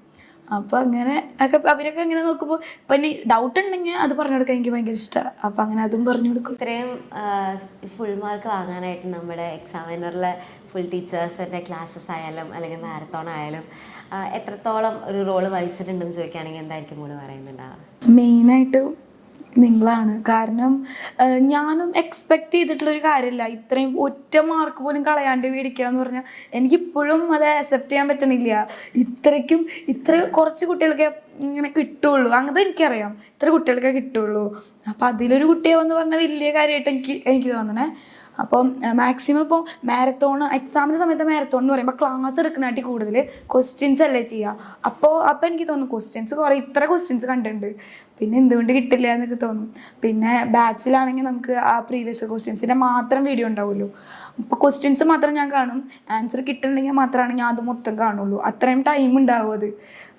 S3: അപ്പോൾ അങ്ങനെ ഒക്കെ അവരൊക്കെ ഇങ്ങനെ നോക്കുമ്പോൾ ഇപ്പം ഇനി ഡൗട്ട് ഉണ്ടെങ്കിൽ അത് പറഞ്ഞു കൊടുക്കാൻ എനിക്ക് ഭയങ്കര ഇഷ്ടമാണ്. അപ്പം അങ്ങനെ അതും പറഞ്ഞു കൊടുക്കും.
S2: ഇത്രയും ഫുൾ മാർക്ക് വാങ്ങാനായിട്ട് നമ്മുടെ എക്സാമിനറിലെ ഫുൾ ടീച്ചേഴ്സിൻ്റെ ക്ലാസ്സസ് ആയാലും അല്ലെങ്കിൽ മാരത്തോൺ ആയാലും എത്രത്തോളം ഒരു റോള് വഹിച്ചിട്ടുണ്ടെന്ന് ചോദിക്കുകയാണെങ്കിൽ എന്തായിരിക്കും മോള് പറയുന്നുണ്ടാവുക?
S3: മെയിനായിട്ട് നിങ്ങളാണ്. കാരണം ഞാനും എക്സ്പെക്റ്റ് ചെയ്തിട്ടുള്ളൊരു കാര്യമില്ല, ഇത്രയും ഒറ്റ മാർക്ക് പോലും കളയാണ്ട് മേടിക്കുക എന്ന് പറഞ്ഞാൽ എനിക്കിപ്പോഴും അത് അക്സെപ്റ്റ് ചെയ്യാൻ പറ്റണില്ല. ഇത്ര കുറച്ച് കുട്ടികൾക്ക് ഇങ്ങനെ കിട്ടുള്ളൂ, അങ്ങനത്തെ എനിക്കറിയാം, ഇത്ര കുട്ടികൾക്കേ കിട്ടുള്ളൂ. അപ്പം അതിലൊരു കുട്ടിയെ വന്ന് പറഞ്ഞാൽ വലിയ കാര്യമായിട്ട് എനിക്ക് തോന്നണേ. അപ്പം മാക്സിമം ഇപ്പോൾ മാരത്തോൺ എക്സാമിൻ്റെ സമയത്ത് മാരത്തോൺ എന്ന് പറയുമ്പോൾ ക്ലാസ് എടുക്കുന്നതായിട്ട് കൂടുതൽ ക്വസ്റ്റ്യൻസ് അല്ലേ ചെയ്യുക. അപ്പോൾ എനിക്ക് തോന്നും ക്വസ്റ്റ്യൻസ് ഇത്ര ക്വസ്റ്റ്യൻസ് കണ്ടിട്ടുണ്ട്, പിന്നെ എന്തുകൊണ്ട് കിട്ടില്ല എന്നൊക്കെ തോന്നും. പിന്നെ ബാച്ചിലാണെങ്കിൽ നമുക്ക് ആ പ്രീവിയസ് ക്വസ്റ്റ്യൻസിൻ്റെ മാത്രം വീഡിയോ ഉണ്ടാവുമല്ലോ. അപ്പോൾ ക്വസ്റ്റ്യൻസ് മാത്രം ഞാൻ കാണും, ആൻസർ കിട്ടുന്നുണ്ടെങ്കിൽ മാത്രമാണ് ഞാൻ അത് മൊത്തം കാണുള്ളൂ. അത്രയും ടൈം ഉണ്ടാവും അത്.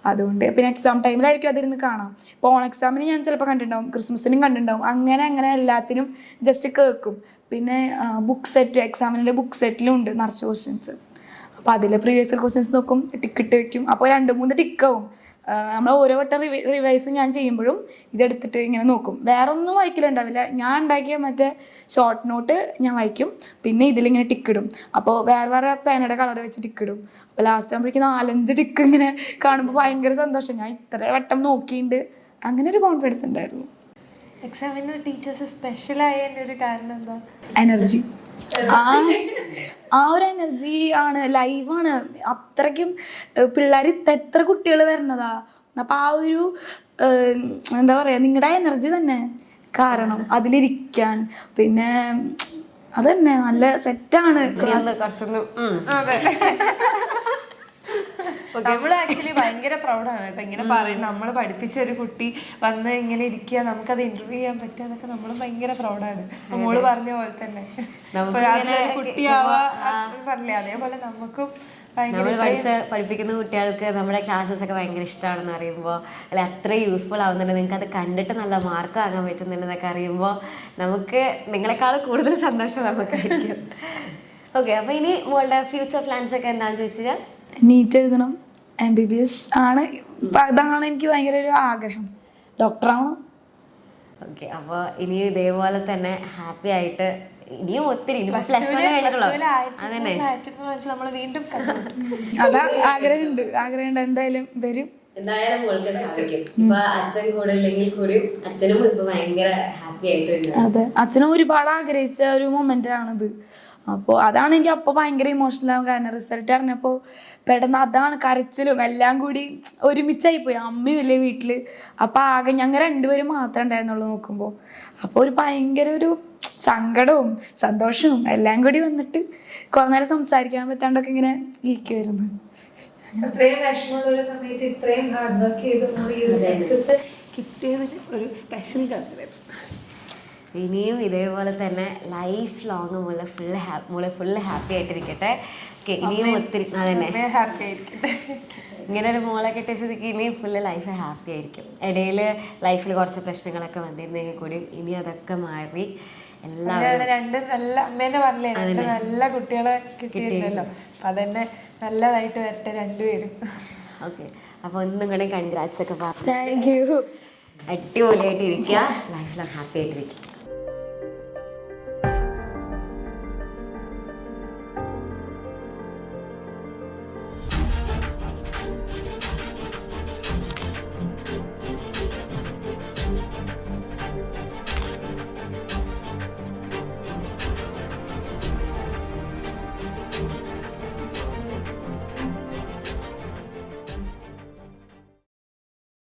S3: അതുകൊണ്ട് പിന്നെ എക്സാം ടൈമിലായിരിക്കും അതിരുന്ന് കാണാം. ഇപ്പോൾ ഓൺ എക്സാമിന് ഞാൻ ചിലപ്പോൾ കണ്ടിട്ടുണ്ടാവും, ക്രിസ്മസിനും കണ്ടിട്ടുണ്ടാവും. അങ്ങനെ എല്ലാത്തിനും ജസ്റ്റ് കേൾക്കും. പിന്നെ ബുക്ക് സെറ്റ്, എക്സാമിൻ്റെ ബുക്ക് സെറ്റിലും ഉണ്ട് നിറച്ച് ക്വസ്റ്റ്യൻസ്. അപ്പോൾ അതിൽ പ്രീവിയസ് ക്വസ്റ്റ്യൻസ് നോക്കും, ടിക്കിട്ട് വയ്ക്കും. അപ്പോൾ 2-3 ടിക്കാവും. നമ്മൾ ഓരോ വട്ടം റിവൈസ് ഞാൻ ചെയ്യുമ്പോഴും ഇതെടുത്തിട്ട് ഇങ്ങനെ നോക്കും. വേറെ ഒന്നും വായിക്കലുണ്ടാവില്ല, ഞാൻ ഉണ്ടാക്കിയ മറ്റേ ഷോർട്ട് നോട്ട് ഞാൻ വായിക്കും. പിന്നെ ഇതിലിങ്ങനെ ടിക്കിടും. അപ്പോൾ വേറെ പേനയുടെ കളർ വെച്ച് ടിക്കിടും. അപ്പോൾ ലാസ്റ്റ് ആകുമ്പോഴേക്കും 4-5 ടിക്ക് ഇങ്ങനെ കാണുമ്പോൾ ഭയങ്കര സന്തോഷം. ഞാൻ ഇത്ര വട്ടം നോക്കിയിട്ട് അങ്ങനെ ഒരു കോൺഫിഡൻസ് ഉണ്ടായിരുന്നു.
S1: എക്സാമിന് ടീച്ചേഴ്സ് സ്പെഷ്യലായ ഒരു കാരണം എന്താ?
S3: എനർജി. ആ ഒരു എനർജി ആണ്, ലൈവാണ്. അത്രയ്ക്കും പിള്ളേർ എത്ര കുട്ടികൾ വരുന്നതാ. അപ്പം ആ ഒരു എന്താ പറയുക, നിങ്ങളുടെ എനർജി തന്നെ കാരണം അതിലിരിക്കാൻ. പിന്നെ അതന്നെ നല്ല സെറ്റാണ്.
S1: അതെ, നമ്മൾ ആക്ച്വലി ഭയങ്കര പ്രൗഡാണ് കേട്ടോ ഇങ്ങനെ പറയും. നമ്മൾ പഠിപ്പിച്ച ഒരു കുട്ടി വന്ന് ഇങ്ങനെ ഇരിക്കുക, നമുക്കത് ഇന്റർവ്യൂ ചെയ്യാൻ പറ്റുക, അതൊക്കെ നമ്മൾ ഭയങ്കര പ്രൗഡാണ്. മോള് പറഞ്ഞ പോലെ തന്നെ കുട്ടിയാവാ പറഞ്ഞില്ലേ, അതേപോലെ നമുക്കും
S2: നമ്മൾ പഠിപ്പിക്കുന്ന കുട്ടികൾക്ക് നമ്മുടെ ക്ലാസ്സസ് ഒക്കെ ഭയങ്കര ഇഷ്ടമാണെന്ന് അറിയുമ്പോൾ, അല്ല അത്രയും യൂസ്ഫുൾ ആവുന്നുണ്ട്, നിങ്ങൾക്ക് അത് കണ്ടിട്ട് നല്ല മാർക്ക് വാങ്ങാൻ പറ്റുന്നുണ്ടെന്നൊക്കെ അറിയുമ്പോൾ നമുക്ക് നിങ്ങളെക്കാൾ കൂടുതൽ സന്തോഷം നമുക്കായിരിക്കും. ഓക്കെ, അപ്പോൾ ഇനി മോളുടെ ഫ്യൂച്ചർ പ്ലാൻസ് ഒക്കെ എന്താണെന്ന് ചോദിച്ചാൽ?
S3: നീറ്റ് എഴുതണം, MBBS ആണ്. അതാണ് എനിക്ക് ഭയങ്കര ഒരു ആഗ്രഹം, ഡോക്ടറാവണം.
S2: ഓക്കെ, അപ്പോൾ ഇനി ഇതേപോലെ തന്നെ ഹാപ്പി ആയിട്ട് ഇനിയും ഒത്തിരി
S3: അതാ ആഗ്രഹമുണ്ട് എന്തായാലും വരും.
S2: എന്തായാലും മോൾക്ക് സാധിക്കും. ഇപ്പൊ അച്ഛൻ കൂടെ ഇല്ലെങ്കിൽ കൂടിയും അച്ഛനും ഇപ്പൊ ഭയങ്കര ഹാപ്പി ആയിട്ടുണ്ട്.
S3: അതെ, അച്ഛനും ഒരുപാട് ആഗ്രഹിച്ച ഒരു മൊമെന്റ് ആണിത്. അപ്പോൾ അതാണ് എനിക്ക് അപ്പോൾ ഭയങ്കര ഇമോഷണൽ ആവും. കാരണം റിസൾട്ട് അറിഞ്ഞപ്പോൾ പെട്ടെന്ന് അതാണ് കരച്ചിലും എല്ലാം കൂടി ഒരുമിച്ചായി പോയി. അമ്മയും ഇല്ലേ വീട്ടിൽ. അപ്പോൾ ആകെ ഞങ്ങൾ രണ്ടുപേരും മാത്രമേ ഉണ്ടായിരുന്നുള്ളൂ നോക്കുമ്പോൾ. അപ്പോൾ ഒരു ഭയങ്കര ഒരു സങ്കടവും സന്തോഷവും എല്ലാം കൂടി വന്നിട്ട് കുറേ നേരം സംസാരിക്കാൻ പറ്റാണ്ടൊക്കെ ഇങ്ങനെ ഇരിക്കുമായിരുന്നു.
S1: അത്രയും വിഷമമുള്ള ഒരു സമയത്ത് ഇത്രയും ഹാർഡ് വർക്ക് ചെയ്ത് ഈ ഒരു സക്സസ് കിട്ടിയതിന് ഒരു സ്പെഷ്യൽ കൺഗ്രാറ്റ്സ്.
S2: ഇനിയും ഇതേപോലെ തന്നെ ലൈഫ് ലോങ് ഫുള്ള് ഹാപ്പി ആയിട്ടിരിക്കട്ടെ. ഇനിയും ഒത്തിരി അതന്നെ
S1: ഹാപ്പി ആയിരിക്കട്ടെ.
S2: ഇങ്ങനെ ഒരു മോളെ കിട്ടിയ സ്ഥിതിക്ക് ഇനിയും ഫുള്ള് ലൈഫ് ഹാപ്പി ആയിരിക്കും. ഇടയിൽ ലൈഫിൽ കുറച്ച് പ്രശ്നങ്ങളൊക്കെ വന്നിരുന്നെങ്കിൽ കൂടി ഇനി അതൊക്കെ മാറി എല്ലാവരും
S1: രണ്ട് നല്ല അമ്മേനെ പറഞ്ഞില്ലേ, രണ്ട് നല്ല കുട്ടികളെ കിട്ടിയിട്ടുണ്ടല്ലോ. അപ്പൊ അതന്നെ നല്ലതായിട്ട് വരട്ടെ രണ്ടുപേരും.
S2: ഓക്കെ, അപ്പോൾ ഒന്നും കൂടെ കൺഗ്രാറ്റ്സ് ഒക്കെ പറഞ്ഞു
S3: താങ്ക് യു.
S2: അടിപൊളിയായിട്ട് ഇരിക്കുക, ലൈഫിലും ഹാപ്പി ആയിട്ടിരിക്കുക.